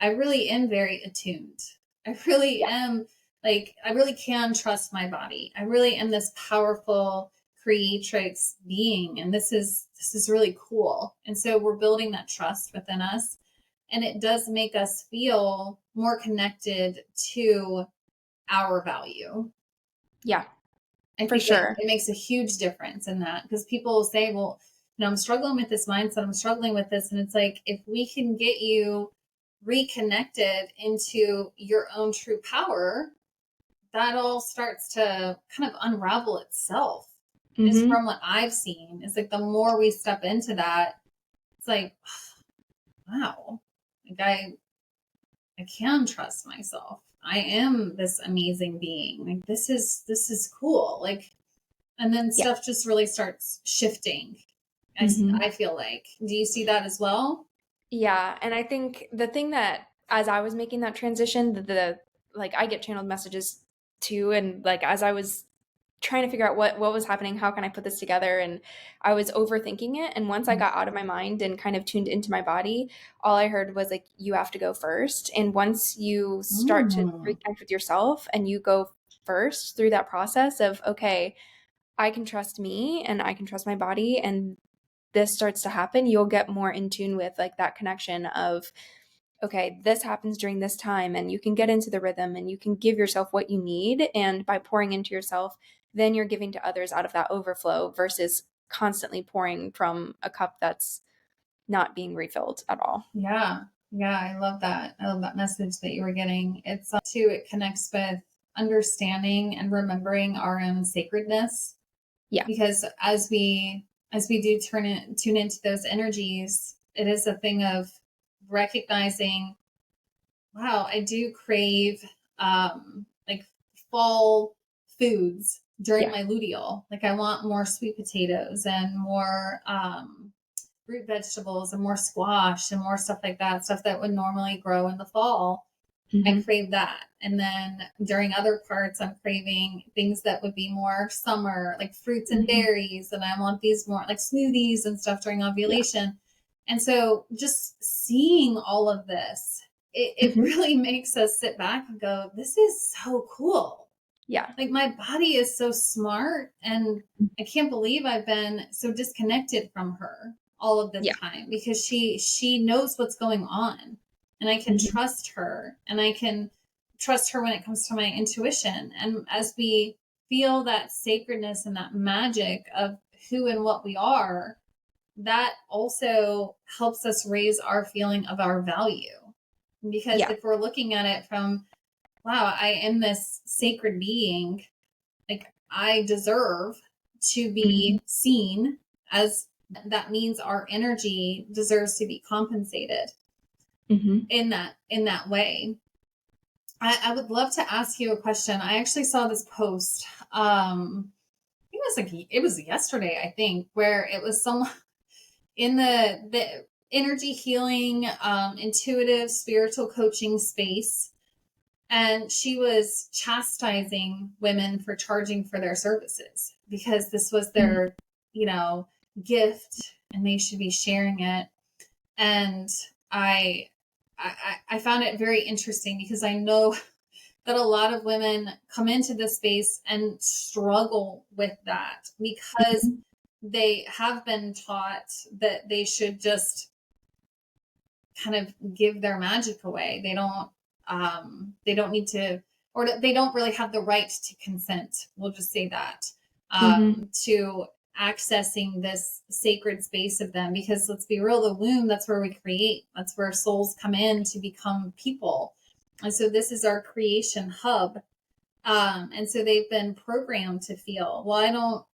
I really am very attuned. I really am, like, I really can trust my body. I really am this powerful creatrix being. And this is really cool. And so we're building that trust within us. And it does make us feel more connected to our value. Yeah. I For think sure. it makes a huge difference in that, because people will say, well, I'm struggling with this mindset. I'm struggling with this. And it's like, if we can get you reconnected into your own true power, that all starts to kind of unravel itself. Is from what I've seen. It's like the more we step into that, it's like, wow, like I can trust myself. I am this amazing being. Like this is cool. Like, and then stuff just really starts shifting. I feel like. Do you see that as well? Yeah. And I think the thing that, as I was making that transition, the like I get channeled messages too. And like, as I was trying to figure out what was happening, how can I put this together, and I was overthinking it. And once I got out of my mind and kind of tuned into my body, all I heard was like, you have to go first. And once you start to reconnect with yourself and you go first through that process of, okay, I can trust me and I can trust my body, and this starts to happen, you'll get more in tune with like that connection of, okay, this happens during this time, and you can get into the rhythm and you can give yourself what you need. And by pouring into yourself, then you're giving to others out of that overflow versus constantly pouring from a cup that's not being refilled at all. Yeah. Yeah. I love that. I love that message that you were getting. It's too, it connects with understanding and remembering our own sacredness. Yeah. Because as we do tune into those energies, it is a thing of recognizing, wow, I do crave like fall foods during my luteal. Like I want more sweet potatoes and more root vegetables and more squash and more stuff like that, stuff that would normally grow in the fall. I crave that. And then during other parts, I'm craving things that would be more summer, like fruits and berries. And I want these more like smoothies and stuff during ovulation. And so just seeing all of this, it really makes us sit back and go, this is so cool. Yeah. Like my body is so smart, and I can't believe I've been so disconnected from her all of this time, because she knows what's going on, and I can trust her, and I can trust her when it comes to my intuition. And as we feel that sacredness and that magic of who and what we are, that also helps us raise our feeling of our value. Because if we're looking at it from, wow, I am this sacred being, like I deserve to be seen as, that means our energy deserves to be compensated in that way. I would love to ask you a question. I actually saw this post. It was yesterday, I think, where it was someone in the energy healing, intuitive spiritual coaching space. And she was chastising women for charging for their services, because this was their, gift, and they should be sharing it. And I found it very interesting, because I know that a lot of women come into this space and struggle with that, because they have been taught that they should just kind of give their magic away. They don't need to, or they don't really have the right to consent. We'll just say that, to accessing this sacred space of them, because let's be real, the womb, that's where we create. That's where souls come in to become people. And so this is our creation hub. And so they've been programmed to feel, well,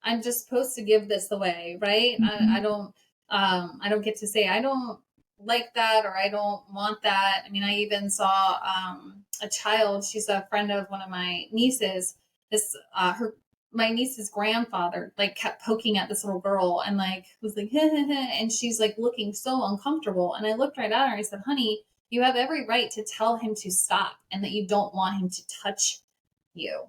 I'm just supposed to give this away, right? I don't get to say, I don't like that, or I don't want that. I mean, I even saw a child, she's a friend of one of my nieces, her my niece's grandfather like kept poking at this little girl and like was like, heh, heh, heh, and she's like looking so uncomfortable. And I looked right at her and I said, honey, you have every right to tell him to stop and that you don't want him to touch you.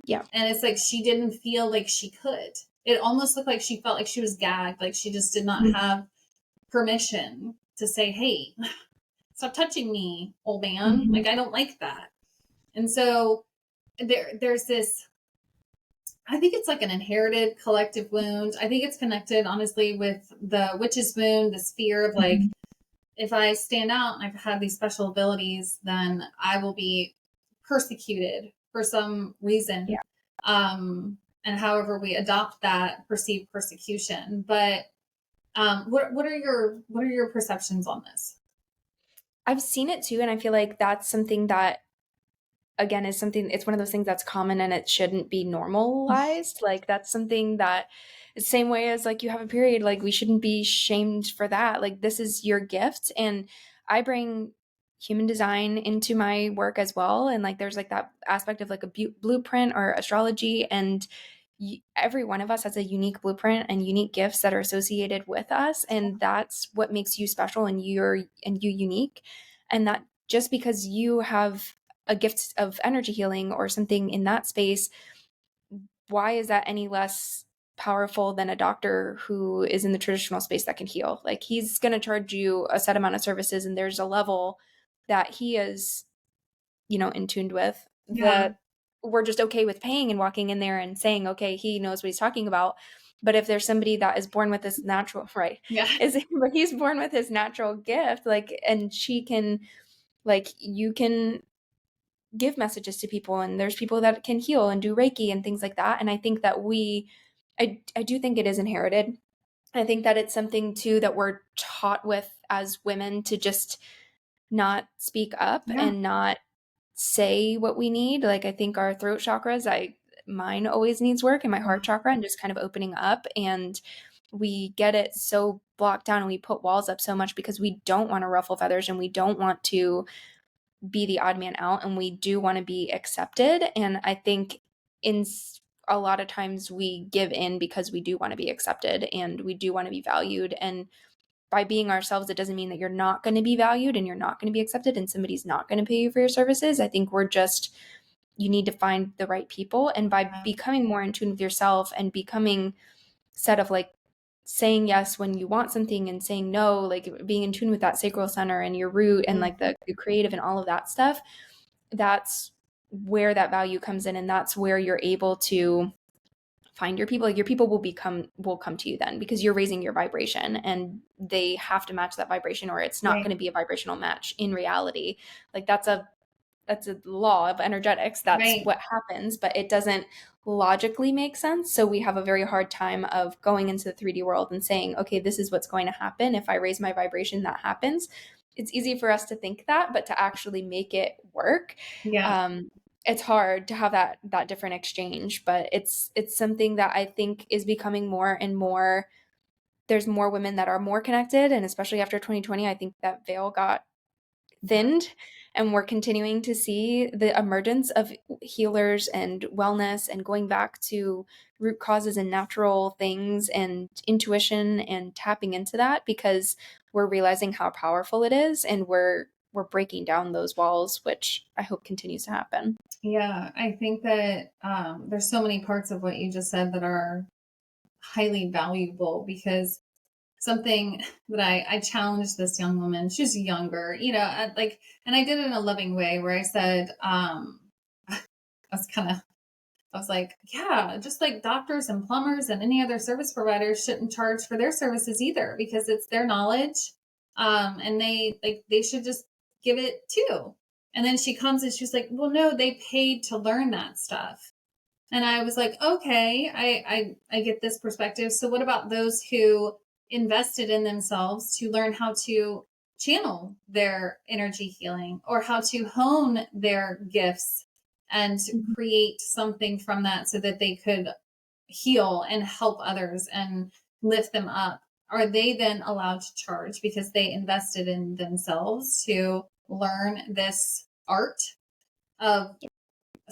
Yeah. And it's like she didn't feel like she could. It almost looked like she felt like she was gagged, like she just did not have permission to say, hey, stop touching me, old man. Like, I don't like that. And so there's this, I think it's like an inherited collective wound. I think it's connected, honestly, with the witch's wound, this fear of like, if I stand out and I've had these special abilities, then I will be persecuted for some reason. Yeah. And however we adopt that perceived persecution. But what are your perceptions on this? I've seen it too, and I feel like that's something that, again, is something, it's one of those things that's common and it shouldn't be normalized. Like that's something that, the same way as like you have a period, like we shouldn't be shamed for that. Like this is your gift. And I bring human design into my work as well. And like there's like that aspect of like a blueprint or astrology, and every one of us has a unique blueprint and unique gifts that are associated with us, and that's what makes you special and you unique. And that just because you have a gift of energy healing or something in that space, why is that any less powerful than a doctor who is in the traditional space that can heal? Like he's going to charge you a set amount of services, and there's a level that he is, in tuned with, that we're just okay with paying and walking in there and saying, okay, he knows what he's talking about. But if there's somebody that is born with this natural, right? Yeah. But he's born with his natural gift, like, and she can, like, you can give messages to people, and there's people that can heal and do Reiki and things like that. And I think that I do think it is inherited. I think that it's something too that we're taught with as women to just not speak up and not say what we need. Like I think our throat chakras, mine always needs work, and my heart chakra, and just kind of opening up. And we get it so blocked down and we put walls up so much because we don't want to ruffle feathers and we don't want to be the odd man out, and we do want to be accepted. And I think in a lot of times we give in because we do want to be accepted and we do want to be valued. And by being ourselves, it doesn't mean that you're not going to be valued and you're not going to be accepted and somebody's not going to pay you for your services. I think you need to find the right people. And by becoming more in tune with yourself and becoming set of like saying yes when you want something and saying no, like being in tune with that sacral center and your root and like the creative and all of that stuff, that's where that value comes in. And that's where you're able to find your people. Like your people will come to you then, because you're raising your vibration and they have to match that vibration, or it's not going to be a vibrational match in reality. Like that's a law of energetics. That's what happens, but it doesn't logically make sense. So we have a very hard time of going into the 3D world and saying, okay, this is what's going to happen. If I raise my vibration, that happens. It's easy for us to think that, but to actually make it work, it's hard to have that different exchange. But it's something that I think is becoming more and more. There's more women that are more connected, and especially after 2020, I think that veil got thinned, and we're continuing to see the emergence of healers and wellness and going back to root causes and natural things and intuition and tapping into that, because we're realizing how powerful it is, and we're breaking down those walls, which I hope continues to happen. Yeah, I think that there's so many parts of what you just said that are highly valuable, because something that I challenged this young woman, she's younger, and I did it in a loving way where I said, I was like, yeah, just like doctors and plumbers and any other service providers shouldn't charge for their services either, because it's their knowledge. And they should just give it too. And then she comes and she's like, well, no, they paid to learn that stuff. And I was like, okay, I get this perspective. So what about those who invested in themselves to learn how to channel their energy healing, or how to hone their gifts and create something from that so that they could heal and help others and lift them up? Are they then allowed to charge because they invested in themselves to learn this art of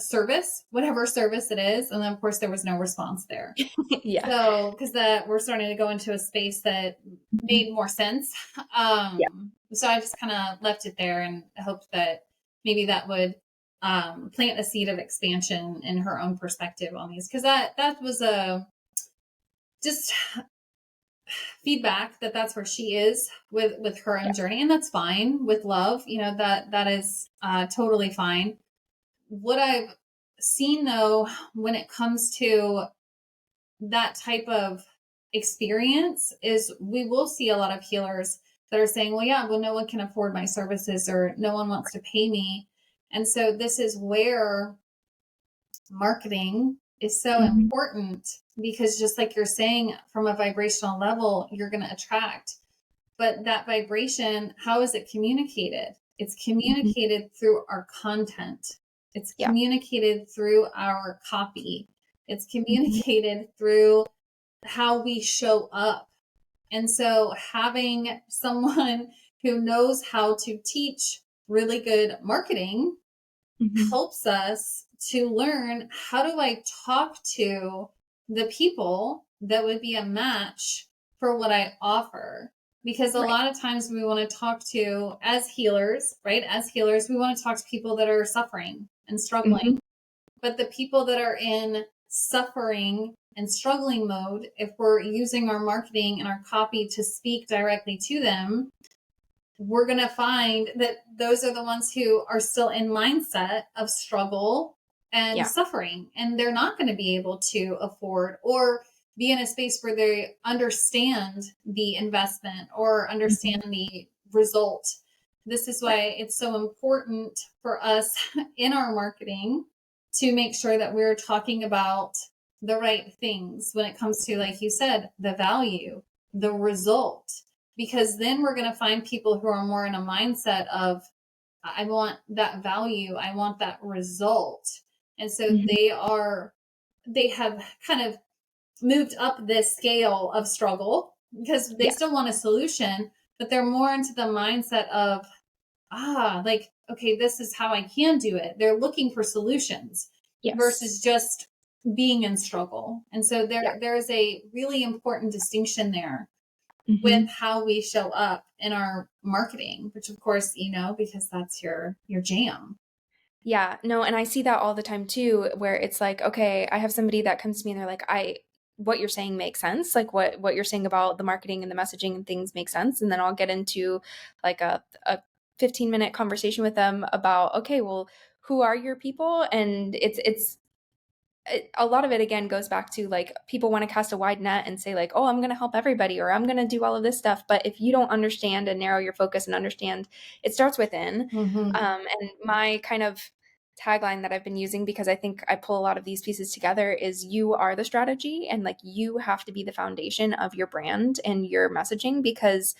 service, whatever service it is. And then of course there was no response there. Yeah. So, because we're starting to go into a space that made more sense. Yeah. So I just kind of left it there and hoped that maybe that would plant a seed of expansion in her own perspective on these. Because that was a just feedback that that's where she is with her own journey, and that's fine. With love, that is totally fine. What I've seen though, when it comes to that type of experience, is we will see a lot of healers that are saying, well, no one can afford my services, or no one wants to pay me. And so this is where marketing is so important, because just like you're saying, from a vibrational level, you're going to attract. But that vibration, how is it communicated? It's communicated through our content. It's communicated through our copy. It's communicated through how we show up. And so having someone who knows how to teach really good marketing helps us to learn, how do I talk to the people that would be a match for what I offer? Because a lot of times we want to talk to, as healers, right? As healers, we want to talk to people that are suffering and struggling. But the people that are in suffering and struggling mode, if we're using our marketing and our copy to speak directly to them, we're going to find that those are the ones who are still in mindset of struggle and suffering, and they're not going to be able to afford or be in a space where they understand the investment or understand the result. This is why it's so important for us in our marketing to make sure that we're talking about the right things when it comes to, like you said, the value, the result. Because then we're going to find people who are more in a mindset of, I want that value, I want that result. And so they have kind of moved up this scale of struggle, because they still want a solution, but they're more into the mindset of, like, okay, this is how I can do it. They're looking for solutions versus just being in struggle. And so there is a really important distinction there with how we show up in our marketing, which of course, because that's your jam. Yeah, no, and I see that all the time too, where it's like, okay, I have somebody that comes to me and they're like, what you're saying makes sense. Like what you're saying about the marketing and the messaging and things make sense. And then I'll get into like a 15-minute conversation with them about, okay, well, who are your people? And a lot of it again goes back to like, people want to cast a wide net and say like, oh, I'm going to help everybody, or I'm going to do all of this stuff. But if you don't understand and narrow your focus and understand, it starts within. And my kind of tagline that I've been using, because I think I pull a lot of these pieces together, is you are the strategy, and like you have to be the foundation of your brand and your messaging. Because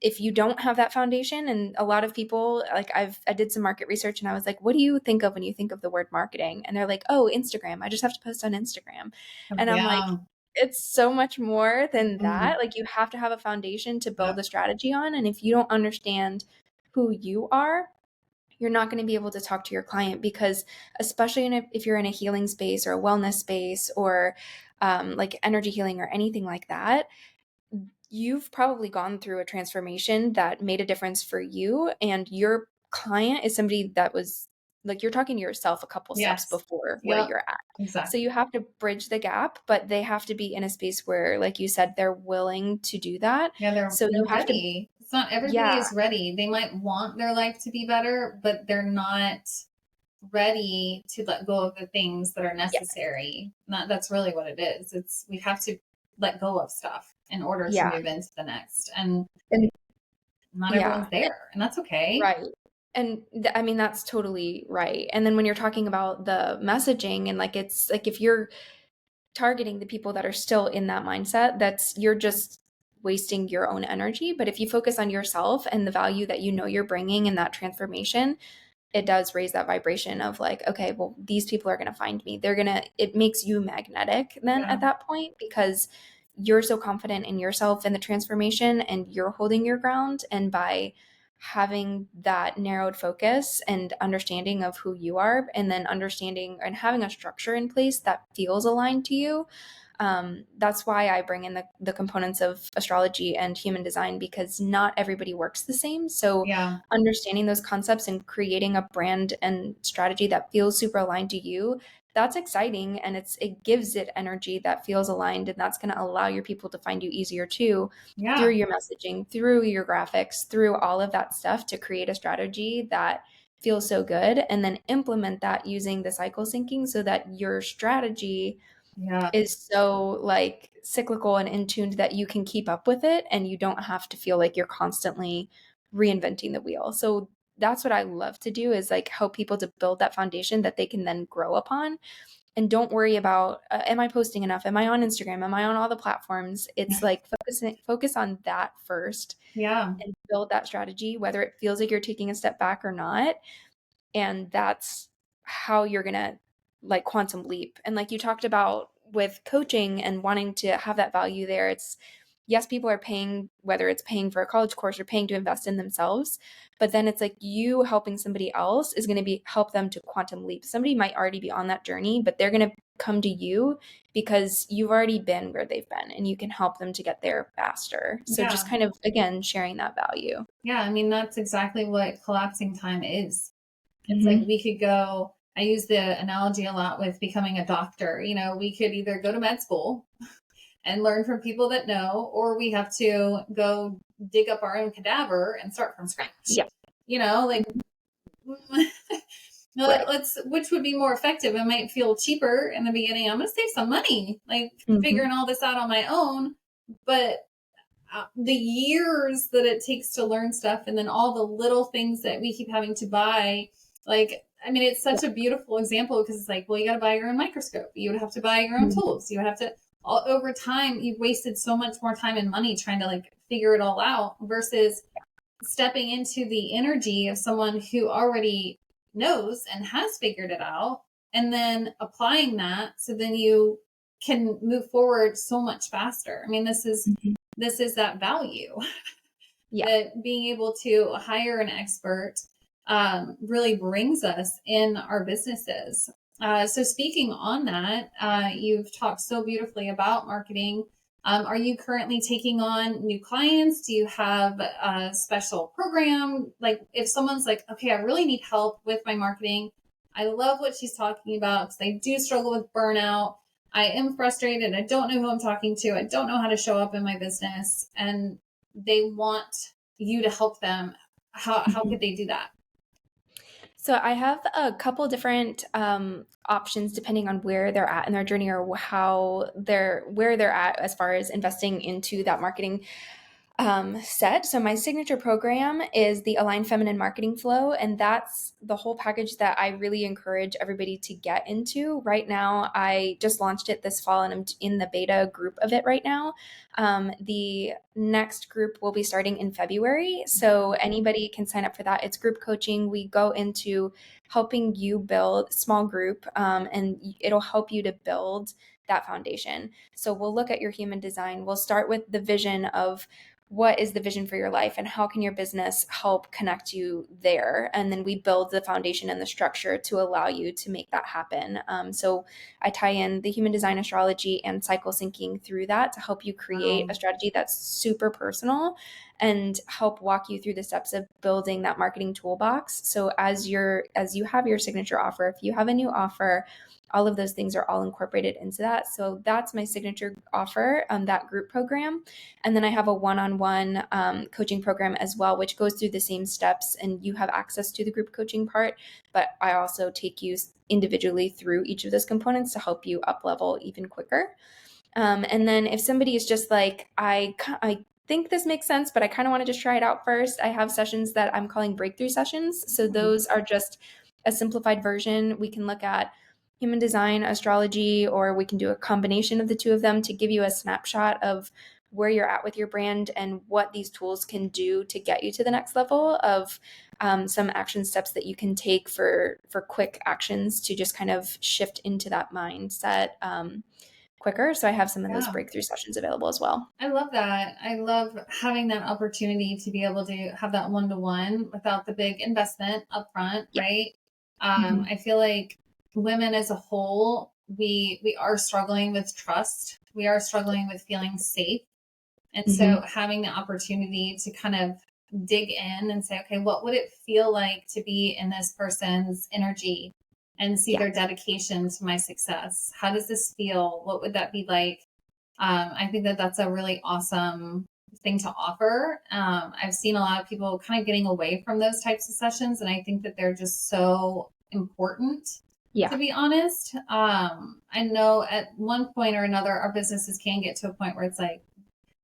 if you don't have that foundation, and a lot of people, like I did some market research and I was like, what do you think of when you think of the word marketing? And they're like, oh, Instagram. I just have to post on Instagram. And I'm like, it's so much more than that. Like you have to have a foundation to build a strategy on. And if you don't understand who you are, you're not going to be able to talk to your client, because especially if you're in a healing space or a wellness space, or like energy healing or anything like that, you've probably gone through a transformation that made a difference for you, and your client is somebody that was like, you're talking to yourself a couple steps before where you're at. Exactly. So you have to bridge the gap, but they have to be in a space where, like you said, they're willing to do that. They're ready. It's not everybody is ready. They might want their life to be better, but they're not ready to let go of the things that are necessary. That's really what it is. We have to let go of stuff in order to move into the next. And not everyone's there, and that's okay. Right. And I mean, that's totally right. And then when you're talking about the messaging, and like, it's like, if you're targeting the people that are still in that mindset, you're just wasting your own energy. But if you focus on yourself and the value that you're bringing in that transformation, it does raise that vibration of like, okay, well, these people are going to find me. It makes you magnetic then at that point, because you're so confident in yourself and the transformation, and you're holding your ground. And by having that narrowed focus and understanding of who you are, and then understanding and having a structure in place that feels aligned to you. That's why I bring in the components of astrology and human design, because not everybody works the same. So understanding those concepts and creating a brand and strategy that feels super aligned to you, that's exciting. And it gives it energy that feels aligned. And that's going to allow your people to find you easier too, through your messaging, through your graphics, through all of that stuff, to create a strategy that feels so good, and then implement that using the cycle syncing so that your strategy is so like cyclical and in tuned that you can keep up with it and you don't have to feel like you're constantly reinventing the wheel. So that's what I love to do, is like help people to build that foundation that they can then grow upon. And don't worry about, am I posting enough? Am I on Instagram? Am I on all the platforms? It's like focus on that first. And build that strategy, whether it feels like you're taking a step back or not. And that's how you're going to like quantum leap. And like you talked about with coaching and wanting to have that value there, it's yes, people are paying, whether it's paying for a college course or paying to invest in themselves, but then it's like you helping somebody else is going to help them to quantum leap. Somebody might already be on that journey, but they're going to come to you because you've already been where they've been, and you can help them to get there faster. So just kind of, again, sharing that value. Yeah, I mean, that's exactly what collapsing time is. It's like we could go, I use the analogy a lot with becoming a doctor. You know, we could either go to med school and learn from people that know, or we have to go dig up our own cadaver and start from scratch. Yeah. You know, like which would be more effective? It might feel cheaper in the beginning. I'm going to save some money, like figuring all this out on my own. But the years that it takes to learn stuff, and then all the little things that we keep having to buy, like, I mean, it's such a beautiful example, because it's like, well, you got to buy your own microscope. You would have to buy your own tools. You would have to, over time, you've wasted so much more time and money trying to like figure it all out, versus stepping into the energy of someone who already knows and has figured it out, and then applying that. So then you can move forward so much faster. I mean, this is that value that being able to hire an expert really brings us in our businesses. So speaking on that, you've talked so beautifully about marketing. Are you currently taking on new clients? Do you have a special program? Like if someone's like, okay, I really need help with my marketing. I love what she's talking about, because I do struggle with burnout. I am frustrated. I don't know who I'm talking to. I don't know how to show up in my business, and they want you to help them. How could they do that? So I have a couple different options depending on where they're at in their journey, or where they're at as far as investing into that marketing set. So my signature program is the Align Feminine Marketing Flow, and that's the whole package that I really encourage everybody to get into. Right now, I just launched it this fall, and I'm in the beta group of it right now. The next group will be starting in February, so anybody can sign up for that. It's group coaching. We go into helping you build small group, and it'll help you to build that foundation. So we'll look at your human design. We'll start with the vision of what is the vision for your life and how can your business help connect you there? And then we build the foundation and the structure to allow you to make that happen. So I tie in the human design, astrology, and cycle syncing through that to help you create a strategy that's super personal and help walk you through the steps of building that marketing toolbox. So as you have your signature offer, if you have a new offer, all of those things are all incorporated into that. So that's my signature offer, that group program. And then I have a one-on-one coaching program as well, which goes through the same steps, and you have access to the group coaching part, but I also take you individually through each of those components to help you up level even quicker. And then if somebody is just like, I think this makes sense, but I kind of want to just try it out first, I have sessions that I'm calling breakthrough sessions. So those are just a simplified version. We can look at human design, astrology, or we can do a combination of the two of them to give you a snapshot of where you're at with your brand and what these tools can do to get you to the next level of some action steps that you can take for quick actions to just kind of shift into that mindset. quicker. So I have some of those Yeah. breakthrough sessions available as well. I love that. I love having that opportunity to be able to have that one-to-one without the big investment upfront, Yeah. right? Mm-hmm. I feel like women as a whole, we are struggling with trust. We are struggling with feeling safe. And so Mm-hmm. having the opportunity to kind of dig in and say, okay, what would it feel like to be in this person's energy and see Yeah. their dedication to my success? How does this feel? What would that be like? I think that that's a really awesome thing to offer. I've seen a lot of people kind of getting away from those types of sessions, and I think that they're just so important, Yeah. to be honest. I know at one point or another, our businesses can get to a point where it's like,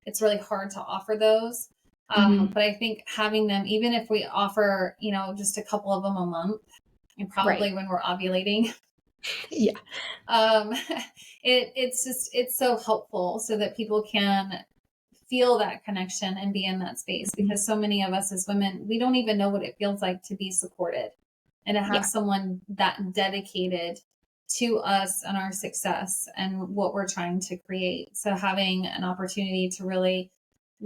it's really hard to offer those. Mm-hmm. But I think having them, even if we offer, just a couple of them a month, and probably Right. when we're ovulating, Yeah. um, it's so helpful so that people can feel that connection and be in that space, Mm-hmm. because so many of us as women, we don't even know what it feels like to be supported and to have Yeah. someone that dedicated to us and our success and what we're trying to create. So having an opportunity to really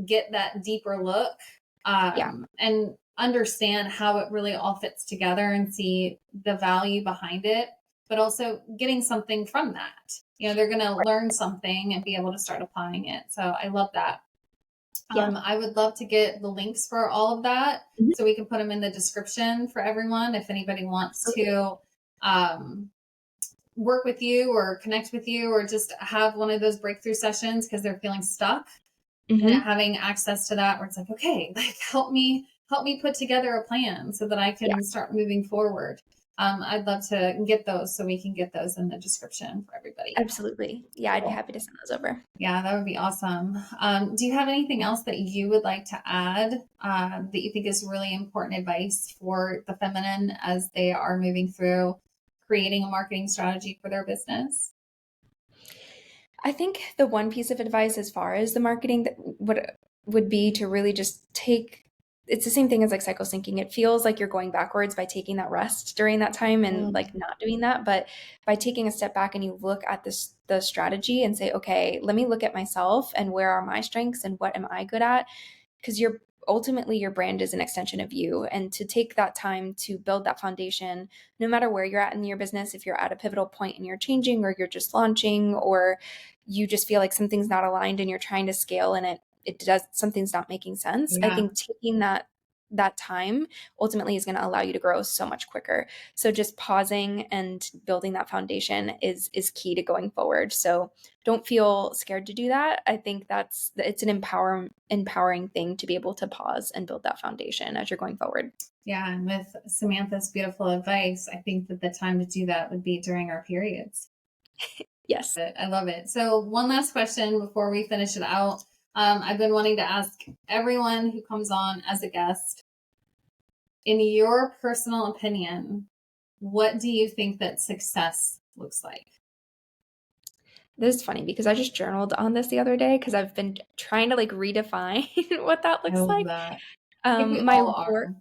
get that deeper look, Yeah. and understand how it really all fits together and see the value behind it, but also getting something from that. They're going to Right. learn something and be able to start applying it. So I love that. Yeah. I would love to get the links for all of that, Mm-hmm. so we can put them in the description for everyone if anybody wants Absolutely. to work with you or connect with you or just have one of those breakthrough sessions because they're feeling stuck, and Mm-hmm. having access to that where it's like, okay, like help me put together a plan so that I Yeah. can start moving forward. I'd love to get those, so we can get those in the description for everybody. Absolutely. Yeah, I'd be Cool. happy to send those over. Yeah, that would be awesome. Do you have anything else that you would like to add, that you think is really important advice for the feminine as they are moving through creating a marketing strategy for their business? I think the one piece of advice as far as the marketing that would be to really just it's the same thing as like cycle syncing. It feels like you're going backwards by taking that rest during that time and like not doing that. But by taking a step back and you look at the strategy and say, okay, let me look at myself and where are my strengths and what am I good at? Because ultimately your brand is an extension of you, and to take that time to build that foundation, no matter where you're at in your business, if you're at a pivotal point and you're changing or you're just launching or you just feel like something's not aligned and you're trying to scale and something's not making sense. I Yeah. think taking that time ultimately is going to allow you to grow so much quicker. So just pausing and building that foundation is key to going forward. So don't feel scared to do that. I think it's an empowering thing to be able to pause and build that foundation as you're going forward. Yeah. And with Samantha's beautiful advice, I think that the time to do that would be during our periods. Yes. But I love it. So one last question before we finish it out. I've been wanting to ask everyone who comes on as a guest, in your personal opinion, what do you think that success looks like? This is funny because I just journaled on this the other day because I've been trying to like redefine what that I looks love like. that. I think we My all work, are.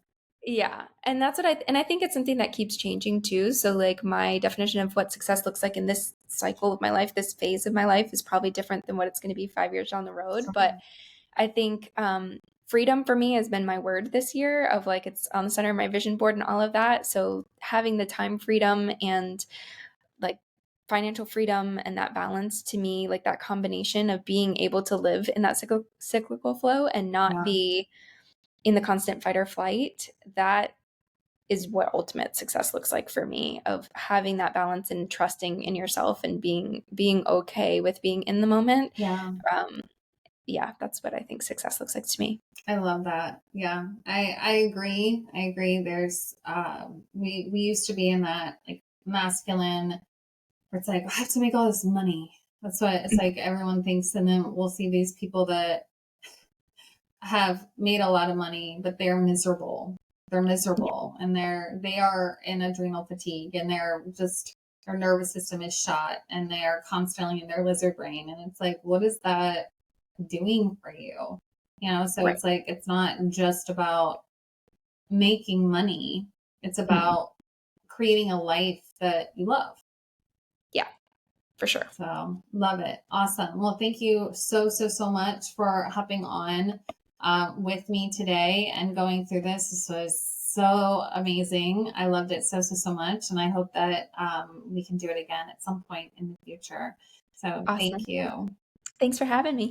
yeah. And that's I think it's something that keeps changing too. So like my definition of what success looks like in this cycle of my life, this phase of my life is probably different than what it's going to be 5 years down the road. But I think freedom for me has been my word this year, of like it's on the center of my vision board and all of that. So having the time freedom and like financial freedom and that balance, to me, like that combination of being able to live in that cyclical flow and not Yeah. be in the constant fight or flight, that is what ultimate success looks like for me, of having that balance and trusting in yourself and being okay with being in the moment. Yeah. Yeah, that's what I think success looks like to me. I love that. Yeah. I agree. I agree. There's we used to be in that like masculine where it's like, I have to make all this money. That's what it's like everyone thinks. And then we'll see these people that have made a lot of money, but they're miserable. They're miserable and they are in adrenal fatigue, and their nervous system is shot, and they are constantly in their lizard brain. And it's like, what is that doing for you? So Right. it's like, it's not just about making money. It's Mm-mm. about creating a life that you love. Yeah. For sure. So love it. Awesome. Well, thank you so much for hopping on with me today and going through this. This was so amazing. I loved it so much. And I hope that we can do it again at some point in the future. So Awesome. thank you. Thanks for having me.